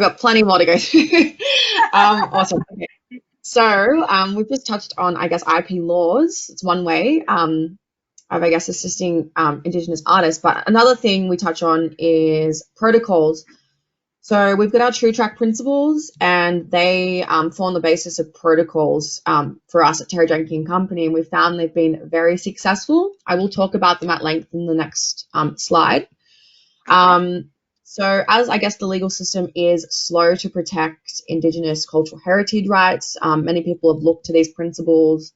got plenty more to go through. Awesome. Okay. So we've just touched on, I guess, IP laws. It's one way of, I guess, assisting Indigenous artists. But another thing we touch on is protocols. So we've got our True Track principles, and they form the basis of protocols for us at Terri Janke and Company, and we've found they've been very successful. I will talk about them at length in the next slide. So as I guess the legal system is slow to protect Indigenous cultural heritage rights, many people have looked to these principles.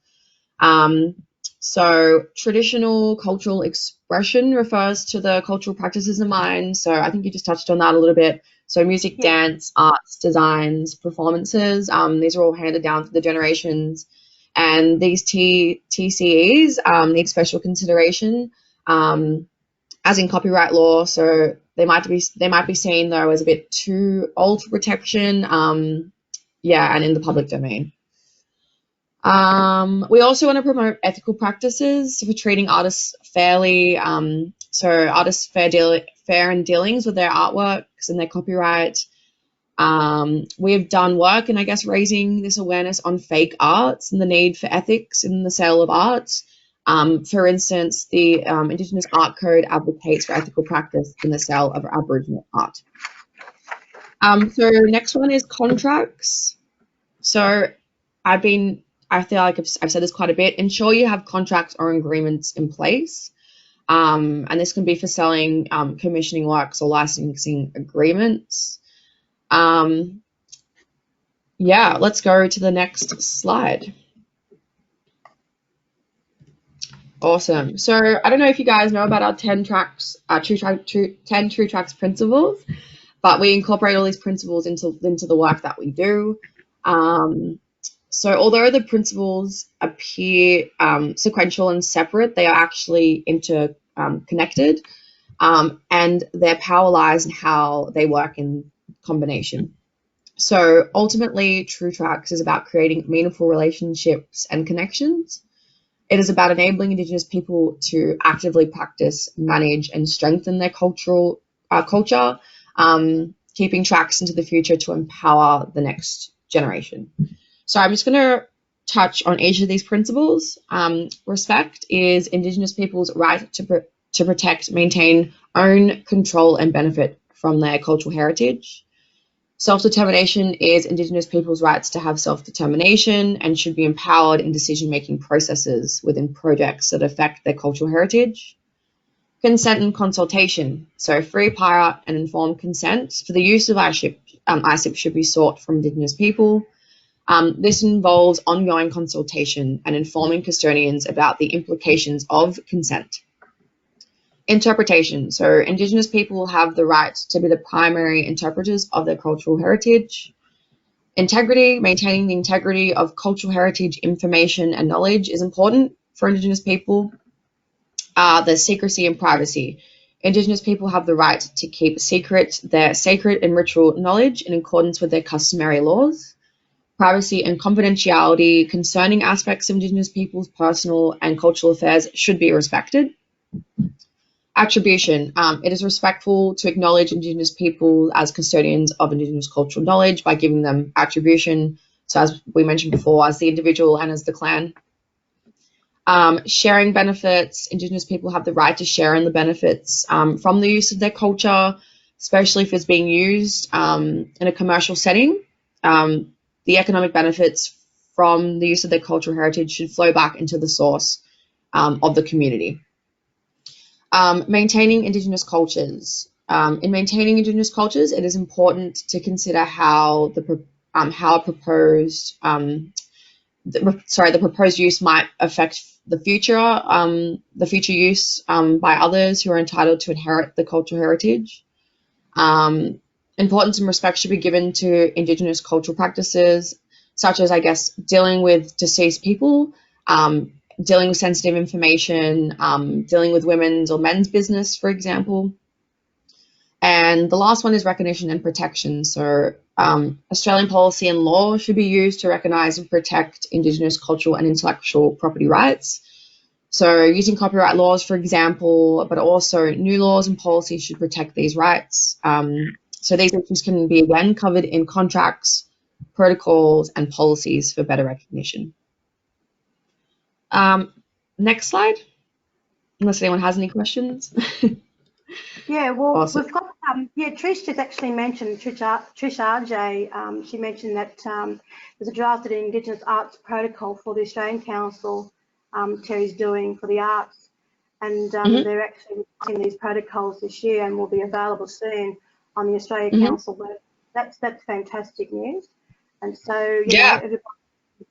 So traditional cultural expression refers to the cultural practices in mind. So I think you just touched on that a little bit. So music, dance, arts, designs, performances, these are all handed down through the generations. And these TCEs need special consideration, as in copyright law. So they might be seen though as a bit too old for protection. And in the public domain. We also want to promote ethical practices for treating artists fairly. So artists fair in dealings with their artworks and their copyright. We've done work in, I guess, raising this awareness on fake arts and the need for ethics in the sale of arts. For instance, the Indigenous Art Code advocates for ethical practice in the sale of Aboriginal art. So next one is contracts. So I feel like I've said this quite a bit. Ensure you have contracts or agreements in place. And this can be for selling, commissioning works or licensing agreements. Let's go to the next slide. Awesome. So I don't know if you guys know about our 10 True Tracks principles, but we incorporate all these principles into the work that we do. So although the principles appear sequential and separate, they are actually interconnected, and their power lies in how they work in combination. So ultimately, True Tracks is about creating meaningful relationships and connections. It is about enabling Indigenous people to actively practice, manage, and strengthen their culture, keeping tracks into the future to empower the next generation. So I'm just going to touch on each of these principles. Respect is Indigenous people's right to protect, maintain, own, control, and benefit from their cultural heritage. Self-determination is Indigenous people's rights to have self-determination and should be empowered in decision-making processes within projects that affect their cultural heritage. Consent and consultation. So free, prior, and informed consent for the use of ICIP should be sought from Indigenous people. This involves ongoing consultation and informing custodians about the implications of consent. Interpretation. So Indigenous people have the right to be the primary interpreters of their cultural heritage. Integrity. Maintaining the integrity of cultural heritage information and knowledge is important for Indigenous people. There's secrecy and privacy. Indigenous people have the right to keep secret their sacred and ritual knowledge in accordance with their customary laws. Privacy and confidentiality concerning aspects of Indigenous people's personal and cultural affairs should be respected. Attribution. It is respectful to acknowledge Indigenous people as custodians of Indigenous cultural knowledge by giving them attribution. So as we mentioned before, as the individual and as the clan. Sharing benefits. Indigenous people have the right to share in the benefits from the use of their culture, especially if it's being used in a commercial setting. The economic benefits from the use of their cultural heritage should flow back into the source of the community. Maintaining Indigenous cultures. In maintaining Indigenous cultures, it is important to consider how the proposed use might affect the future use by others who are entitled to inherit the cultural heritage. Importance and respect should be given to Indigenous cultural practices, such as, I guess, dealing with deceased people, dealing with sensitive information, dealing with women's or men's business, for example. And the last one is recognition and protection. So Australian policy and law should be used to recognise and protect Indigenous cultural and intellectual property rights. So using copyright laws, for example, but also new laws and policies should protect these rights. So these issues can be, again, covered in contracts, protocols, and policies for better recognition. Next slide, unless anyone has any questions. Yeah, well, Awesome. we've got, Trish just actually mentioned, Trish RJ, she mentioned that there's a drafted Indigenous Arts Protocol for the Australian Council, Terri's doing for the arts, and they're actually releasing these protocols this year and will be available soon on the Australia Council web. That's fantastic news. And so, you know, everybody,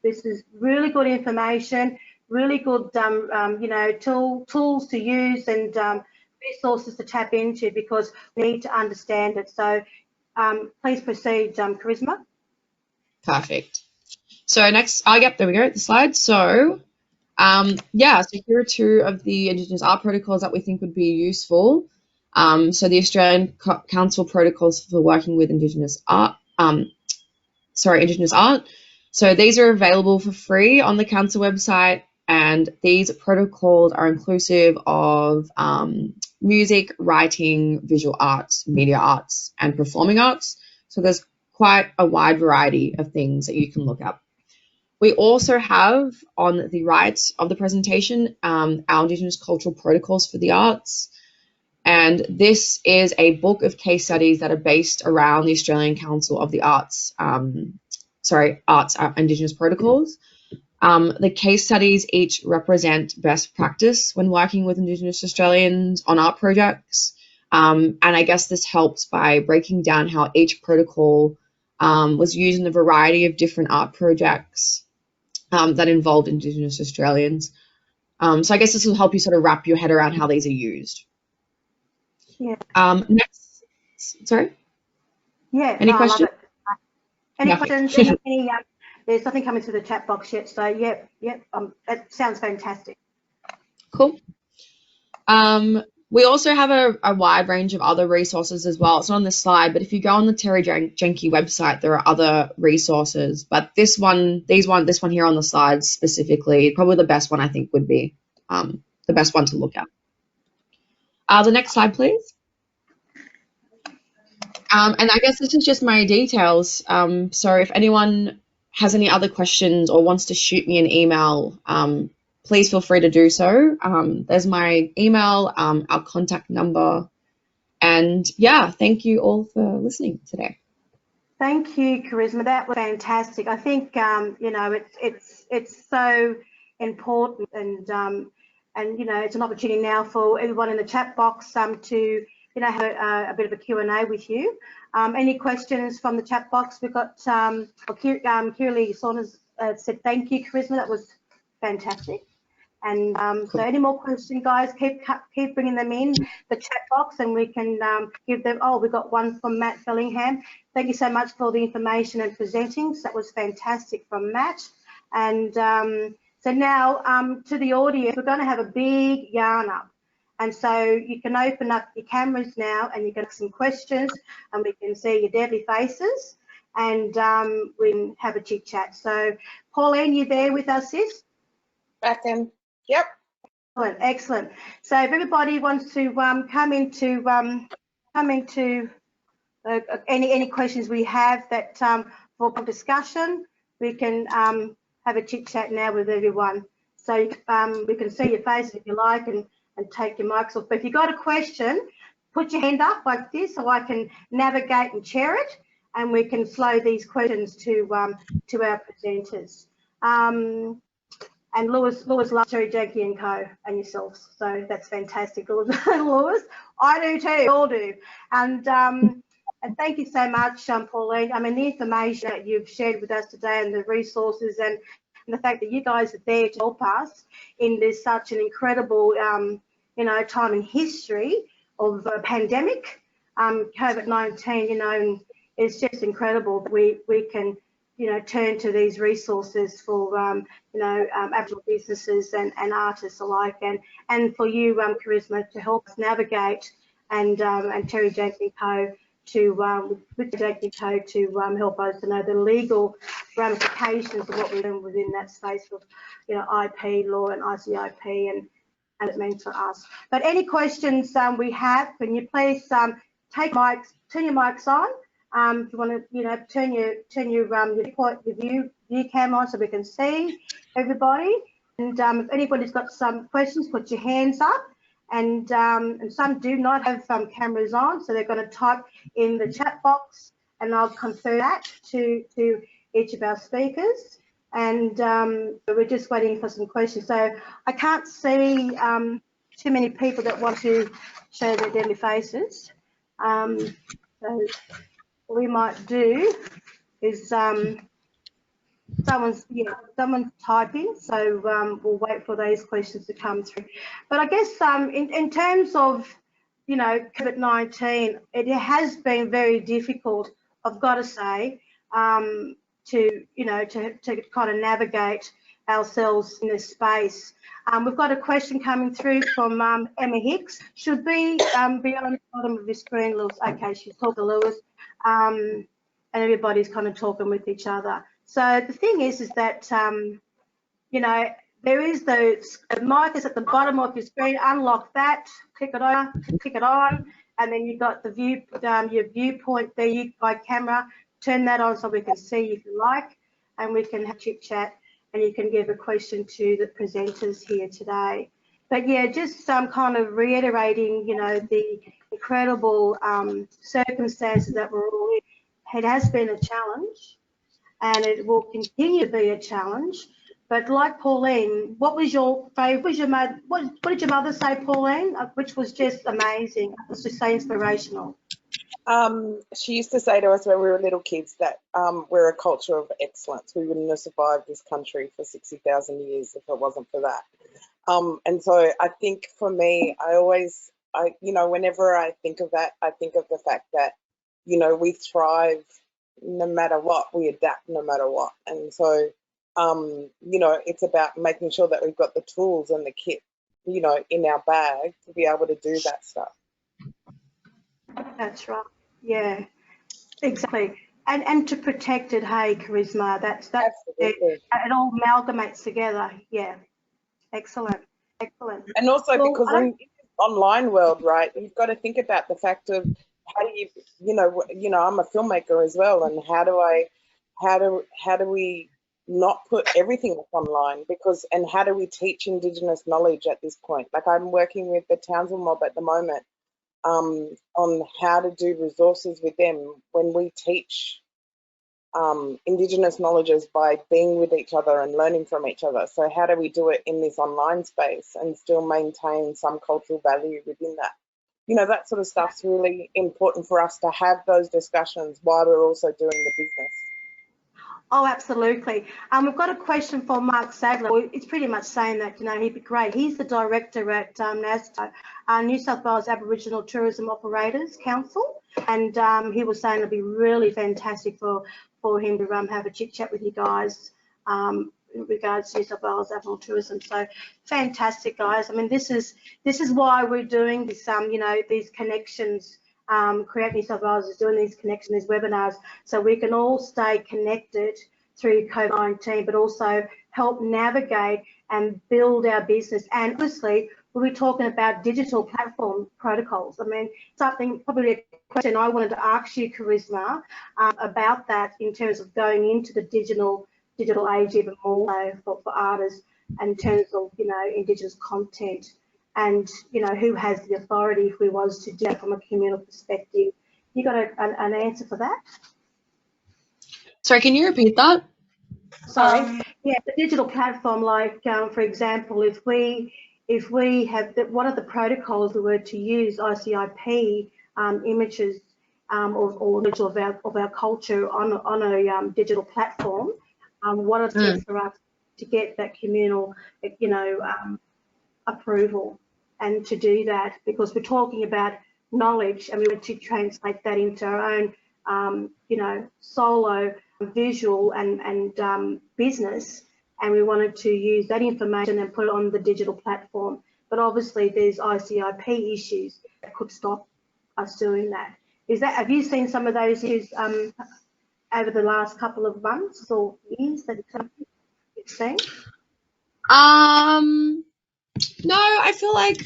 this is really good information, really good, tools to use and resources to tap into, because we need to understand it. So please proceed, Charisma. Perfect. So next, there we go, the slide. So so here are two of the Indigenous art protocols that we think would be useful. So the Australian Council protocols for working with Indigenous art. Indigenous art. So these are available for free on the council website, and these protocols are inclusive of music, writing, visual arts, media arts, and performing arts. So there's quite a wide variety of things that you can look up. We also have on the right of the presentation our Indigenous cultural protocols for the arts. And this is a book of case studies that are based around the Australian Council of the Arts, Indigenous protocols. The case studies each represent best practice when working with Indigenous Australians on art projects. And I guess this helps by breaking down how each protocol was used in a variety of different art projects that involved Indigenous Australians. So I guess this will help you sort of wrap your head around how these are used. Yeah. Next, sorry? Yeah. Any questions? Any questions? Any there's nothing coming through the chat box yet, so yep. That sounds fantastic. Cool. We also have a wide range of other resources as well. It's not on this slide, but if you go on the Terri Janke website, there are other resources. But this one here on the slides specifically, probably the best one I think would be the best one to look at. The next slide, please. And I guess this is just my details. So if anyone has any other questions or wants to shoot me an email, please feel free to do so. There's my email, our contact number, and yeah, thank you all for listening today. Thank you, Charisma. That was fantastic. I think it's so important, and it's an opportunity now for everyone in the chat box to have a bit of a Q&A with you. Any questions from the chat box? We've got Kiralee Saunders said thank you, Charisma. That was fantastic. And so any more questions, guys, keep bringing them in the chat box, and we can give them. Oh, we got one from Matt Bellingham. Thank you so much for the information and presenting. So that was fantastic from Matt. And so now to the audience, we're going to have a big yarn up. And so you can open up your cameras now, and you can ask some questions, and we can see your deadly faces, and we can have a chit chat. So Pauline, you there with us, sis? Back in. Yep. Excellent. So if everybody wants to come into any questions we have that for discussion, we can have a chit chat now with everyone. So we can see your faces if you like and take your mics off. But if you've got a question, put your hand up like this so I can navigate and chair it, and we can flow these questions to our presenters. And Lewis loves Terri Janke and Co. and yourselves, so that's fantastic, Lewis. I do too, we all do. And thank you so much, Pauline. I mean, the information that you've shared with us today and the resources and the fact that you guys are there to help us in this such an incredible, time in history of a pandemic, COVID-19, it's just incredible. We can, turn to these resources for, Aboriginal businesses and artists alike, and for you, Charisma, to help us navigate, and Terri Janke and Co. with Janke and Co. to help us to know the legal ramifications of what we're doing within that space of, IP law and ICIP and it means for us. But any questions we have, can you please turn your mics on. If you want to, turn your view cam on so we can see everybody. And if anybody's got some questions, put your hands up. And some do not have cameras on, so they're going to type in the chat box, and I'll confer that to each of our speakers. And we're just waiting for some questions. So I can't see too many people that want to show their deadly faces. So what we might do is someone's typing, so we'll wait for those questions to come through. But I guess in terms of COVID-19, it has been very difficult, I've got to say, to kind of navigate ourselves in this space. We've got a question coming through from Emma Hicks. Should be on the bottom of your screen, Lewis. Okay, she's talking to Lewis, and everybody's kind of talking with each other. So the thing is that there is the mic is at the bottom of your screen. Unlock that, click it on, and then you've got the view, your viewpoint there by camera. Turn that on so we can see if you like, and we can have chit chat, and you can give a question to the presenters here today. But yeah, just kind of reiterating, the incredible circumstances that we're all in. It has been a challenge, and it will continue to be a challenge. But like Pauline, what was your favourite? What did your mother say, Pauline? Which was just amazing. It was just so inspirational. She used to say to us when we were little kids that we're a culture of excellence. We wouldn't have survived this country for 60,000 years if it wasn't for that. And so I think for me, whenever I think of that, I think of the fact that, we thrive no matter what, we adapt no matter what. And so, it's about making sure that we've got the tools and the kit, in our bag to be able to do that stuff. That's right. Yeah, exactly. And to protect it, hey, Charisma, that's it all amalgamates together. Yeah, excellent. And also because in this online world, right, you've got to think about the fact of how do you, I'm a filmmaker as well, and how do we not put everything up online, and how do we teach Indigenous knowledge at this point? Like I'm working with the Townsville mob at the moment on how to do resources with them when we teach Indigenous knowledges by being with each other and learning from each other. So how do we do it in this online space and still maintain some cultural value within that? That sort of stuff's really important for us to have those discussions while we're also doing the business. Oh, absolutely. We've got a question from Mark Sadler. It's pretty much saying that, he'd be great. He's the director at NSW, New South Wales Aboriginal Tourism Operators Council, and he was saying it'd be really fantastic for him to have a chit chat with you guys in regards to New South Wales Aboriginal tourism. So fantastic, guys. I mean, this is why we're doing this. These connections. Create New South Wales is doing these connections, these webinars, so we can all stay connected through COVID-19, but also help navigate and build our business. And obviously, we'll be talking about digital platform protocols. I mean, something, probably a question I wanted to ask you, Charisma, about that in terms of going into the digital age even more so for artists, and in terms of, you know, Indigenous content, and, you know, who has the authority if we was to do it from a communal perspective. You got an answer for that? Sorry, can you repeat that? Sorry. Yeah, the digital platform, like, for example, if we have what are the protocols we were to use ICIP images or image of our culture on a digital platform, what are the steps for us to get that communal, you know, approval, and to do that, because we're talking about knowledge and we want to translate that into our own, you know, solo visual and business, and we wanted to use that information and put it on the digital platform. But obviously there's ICIP issues that could stop us doing that. Have you seen some of those issues over the last couple of months or years that you've seen? No, I feel like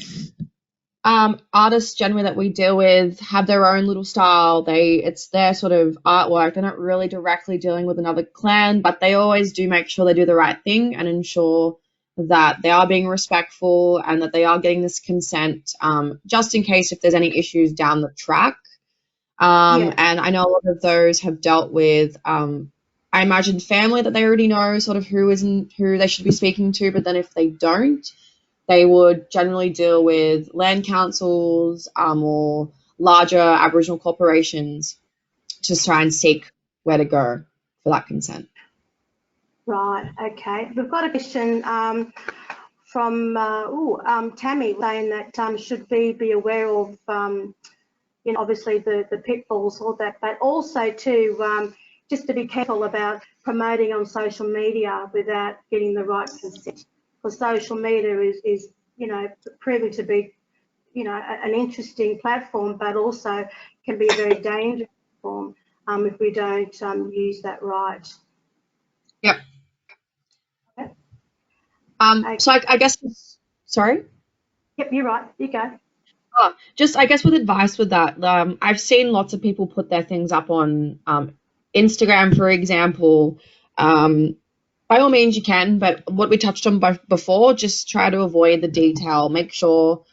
artists generally that we deal with have their own little style. It's their sort of artwork. They're not really directly dealing with another clan, but they always do make sure they do the right thing and ensure that they are being respectful and that they are getting this consent, just in case if there's any issues down the track. And I know a lot of those have dealt with, I imagine, family that they already know sort of who they should be speaking to, but then if they don't, they would generally deal with land councils or larger Aboriginal corporations to try and seek where to go for that consent. Right, okay. We've got a question from Tammy saying that should we be aware of, you know, obviously the pitfalls or that, but also too, just to be careful about promoting on social media without getting the right consent. Because social media is, you know, proving to be, you know, an interesting platform, but also can be a very dangerous platform if we don't use that right. Yep. Okay. So I guess, sorry? Yep, you're right. You go. Just, I guess, with advice with that, I've seen lots of people put their things up on Instagram, for example. By all means you can, but what we touched on before, just try to avoid the detail. Make sure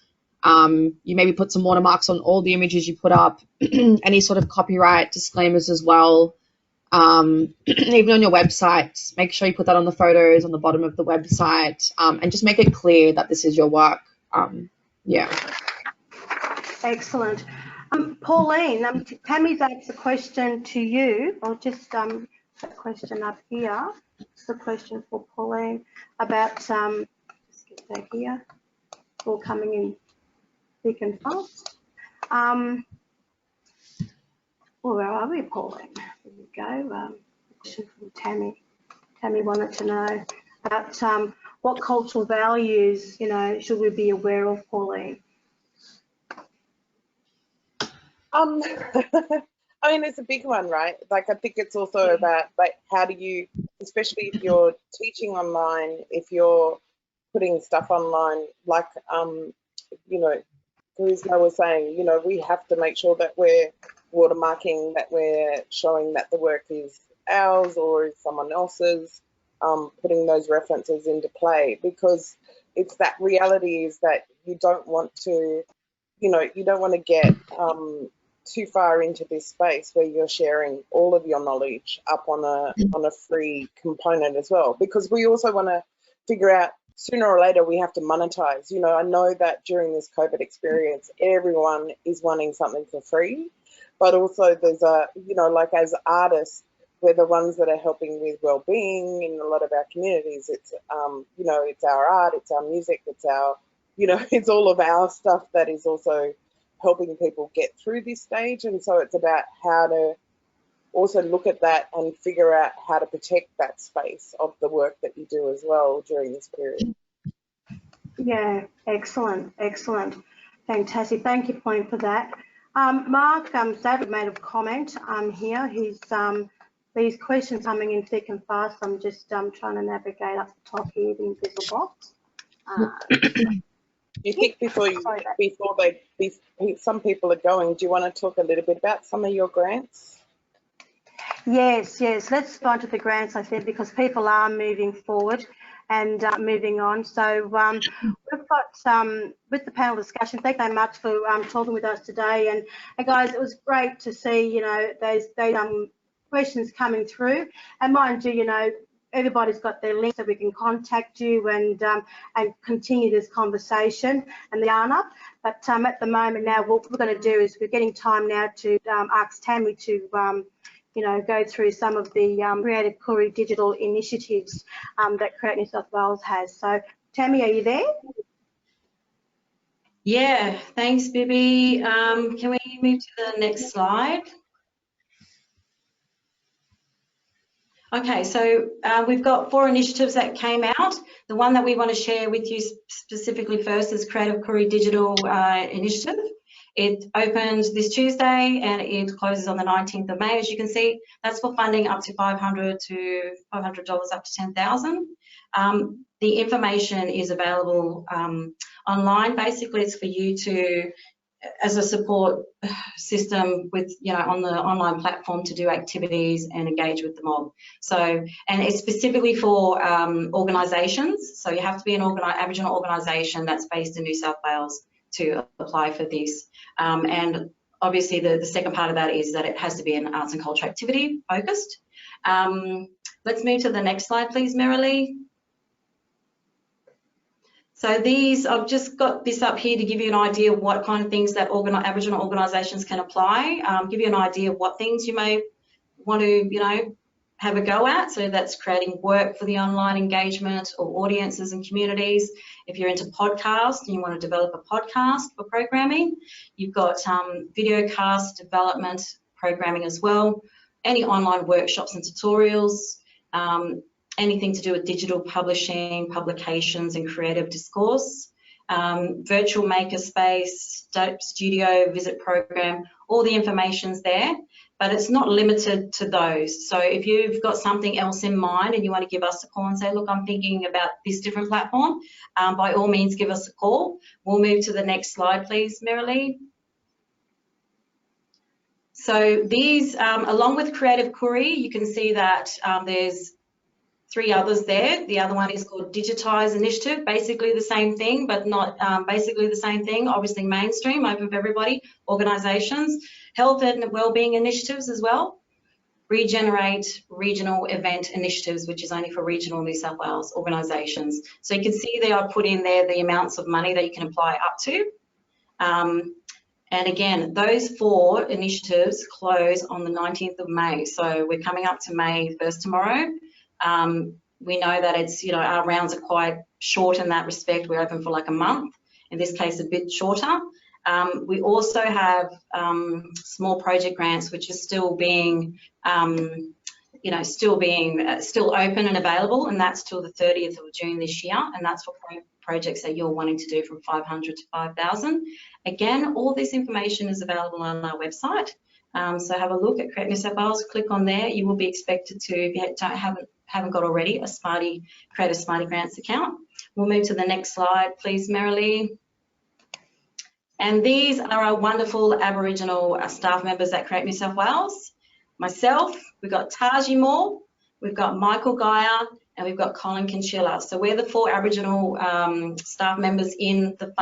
you maybe put some watermarks on all the images you put up, any sort of copyright disclaimers as well. Even on your website, make sure you put that on the photos on the bottom of the website, and just make it clear that this is your work. Yeah. Excellent. Pauline, Tammy's asked a question to you. I'll just put a question up here. It's a question for Pauline about, let's get that here. It's all coming in thick and fast. Where are we, Pauline? There we go. Question from Tammy. Tammy wanted to know about what cultural values, you know, should we be aware of, Pauline? I mean, it's a big one, right? Like, I think it's also about, like, how do you, especially if you're teaching online, if you're putting stuff online, like, you know, Charisma was saying, you know, we have to make sure that we're watermarking, that we're showing that the work is ours or is someone else's, putting those references into play, because it's that reality is that you don't want to, you know, you don't want to get too far into this space where you're sharing all of your knowledge up on a free component as well, because we also want to figure out sooner or later we have to monetize. You know, I know that during this COVID experience, everyone is wanting something for free, but also there's a, you know, like as artists, we're the ones that are helping with well-being in a lot of our communities. It's, you know, it's our art, it's our music, it's our, you know, it's all of our stuff that is also helping people get through this stage. And so it's about how to also look at that and figure out how to protect that space of the work that you do as well during this period. Yeah, excellent, excellent. Fantastic. Thank you, Pauline, for that. Mark, David made a comment here. He's these questions coming in thick and fast. I'm just trying to navigate up the top here, the invisible box. You pick before some people are going. Do you want to talk a little bit about some of your grants? Yes. Let's go on to the grants, I think, because people are moving forward and moving on. So we've got, with the panel discussion, thank you very much for talking with us today. And guys, it was great to see, you know, those questions coming through. And mind you, you know, everybody's got their links so we can contact you and continue this conversation and the yarn up. But at the moment now, what we're going to do is we're getting time now to ask Tammy to you know, go through some of the Creative Koori digital initiatives that Create New South Wales has. So Tammy, are you there? Yeah, thanks, Bibby. Can we move to the next slide? Okay, so we've got 4 initiatives that came out. The one that we want to share with you specifically first is Creative Koori Digital Initiative. It opened this Tuesday and it closes on the 19th of May, as you can see. That's for funding up to $500 up to $10,000. The information is available online. Basically, it's for you to, as a support system with, you know, on the online platform to do activities and engage with the mob. So, and it's specifically for organisations. So you have to be an Aboriginal organisation that's based in New South Wales to apply for this. And obviously the second part of that is that it has to be an arts and culture activity focused. Let's move to the next slide, please, Marilee. So these, I've just got this up here to give you an idea of what kind of things that Aboriginal organisations can apply, give you an idea of what things you may want to, you know, have a go at. So that's creating work for the online engagement or audiences and communities. If you're into podcasts and you want to develop a podcast for programming, you've got video cast development programming as well, any online workshops and tutorials, anything to do with digital publishing, publications and creative discourse, virtual makerspace, studio, visit program, all the information's there, but it's not limited to those. So if you've got something else in mind and you want to give us a call and say, look, I'm thinking about this different platform, by all means, give us a call. We'll move to the next slide, please, Marilee. So these, along with Creative Koori, you can see that there's 3 others there. The other one is called Digitise Initiative, basically the same thing, but not basically the same thing, obviously mainstream, open for everybody, organisations, health and wellbeing initiatives as well, Regenerate Regional Event Initiatives, which is only for regional New South Wales organisations. So you can see there I put in there the amounts of money that you can apply up to. And again, those 4 initiatives close on the 19th of May. So we're coming up to May 1st tomorrow. We know that it's, you know, our rounds are quite short in that respect. We're open for like a month, in this case a bit shorter. We also have small project grants, which are still being, you know, still open and available, and that's till the 30th of June this year, and that's for projects that you're wanting to do from 500 to 5,000. Again, all this information is available on our website. So have a look at Create New South Wales, click on there. You will be expected to, if you haven't got already, create a Smarty Grants account. We'll move to the next slide, please, Marilee. And these are our wonderful Aboriginal staff members at Create New South Wales. Myself, we've got Taji Moore, we've got Michael Geyer, and we've got Colin Kinchilla. So we're the 4 Aboriginal staff members in the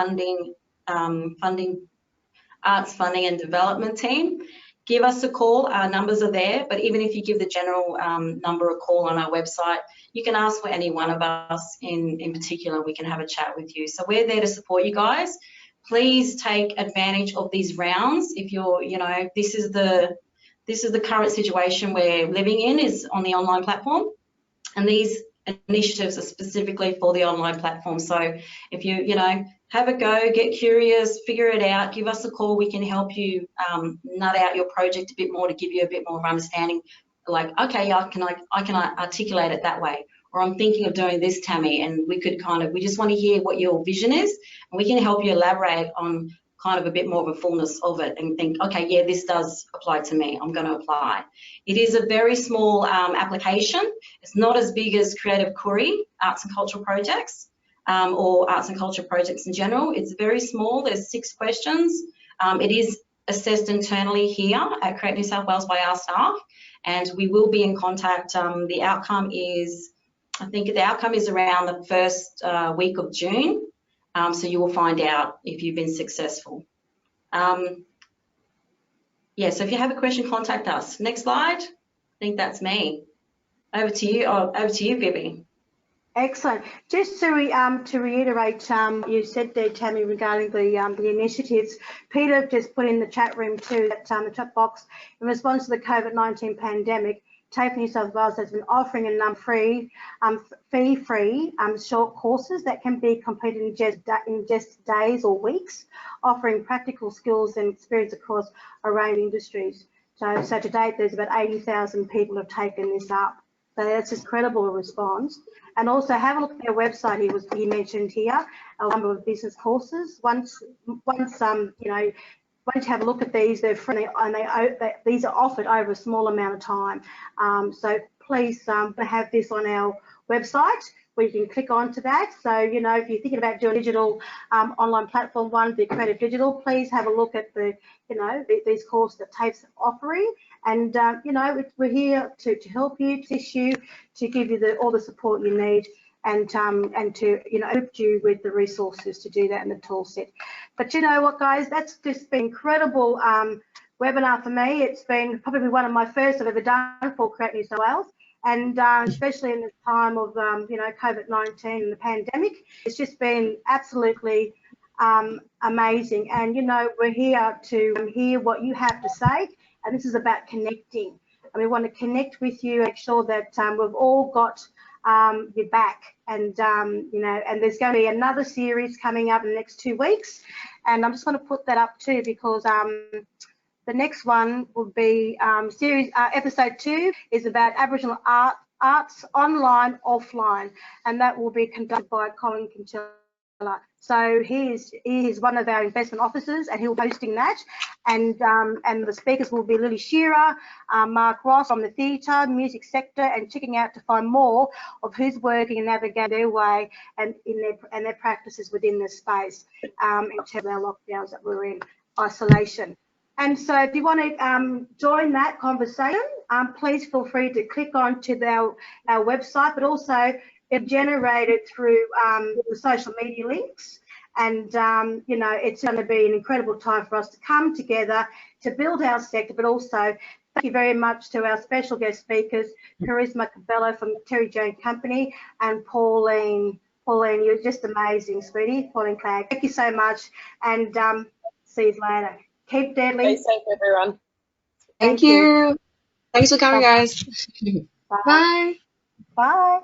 arts funding and development team. Give us a call, our numbers are there, but even if you give the general number a call on our website, you can ask for any one of us in particular, we can have a chat with you. So we're there to support you guys. Please take advantage of these rounds. If you're, you know, this is the current situation we're living in, is on the online platform, and these initiatives are specifically for the online platform. So if you know, have a go, get curious, figure it out, give us a call. We can help you nut out your project a bit more to give you a bit more understanding. Like, okay, I can articulate it that way, or I'm thinking of doing this, Tammy, and we could we just want to hear what your vision is, and we can help you elaborate on kind of a bit more of a fullness of it and think, okay, yeah, this does apply to me, I'm going to apply. It is a very small application. It's not as big as Creative Koori, arts and cultural projects, or arts and culture projects in general. It's very small. There's 6 questions. It is assessed internally here at Create New South Wales by our staff, and we will be in contact. The outcome is, I think the outcome is around the first week of June. So you will find out if you've been successful. Yeah, so if you have a question, contact us. Next slide. I think that's me. Over to you. Oh, over to you, Vivi. Excellent. Just to reiterate, you said there, Tammy, regarding the initiatives. Peter just put in the chat room too, that the chat box, in response to the COVID-19 pandemic, TAFE New South Wales has been offering a number of fee-free short courses that can be completed in just days or weeks, offering practical skills and experience across a range of industries. So to date, there's about 80,000 people have taken this up. So that's an incredible response. And also have a look at their website. He mentioned here a number of business courses. Once you have a look at these, they're free and these are offered over a small amount of time. So please have this on our website where you can click onto that. So, you know, if you're thinking about doing a digital online platform, the Creative Digital, please have a look at these courses that TAFE's offering. And, you know, we're here to help you, to assist you, to give you all the support you need, and to, you know, equip you with the resources to do that in the tool set. But you know what, guys, that's just been incredible webinar for me. It's been probably one of my first I've ever done for Create New South Wales. And especially in this time of, you know, COVID-19 and the pandemic, it's just been absolutely amazing. And, you know, we're here to hear what you have to say. And this is about connecting. And we want to connect with you, make sure that we've all got your back. And, you know, and there's going to be another series coming up in the next 2 weeks. And I'm just going to put that up too, because the next one will be episode 2 is about Aboriginal arts online, offline, and that will be conducted by Colin Kinchilla. So he is one of our investment officers, and he'll be hosting that. And the speakers will be Lily Shearer, Mark Ross from the theatre, music sector, and checking out to find more of who's working and navigating their way and their practices within this space in terms of our lockdowns that we're in, isolation. And so if you want to join that conversation, please feel free to click on to our website, but also it's generated through the social media links. And, you know, it's going to be an incredible time for us to come together to build our sector, but also thank you very much to our special guest speakers, Cubillo from Terri Janke and Company, and Pauline. Pauline, you're just amazing, sweetie. Pauline Clague. Thank you so much, and see you later. Keep deadly. Stay safe, everyone. Thank you. Thanks for coming, guys. Bye. Bye. Bye.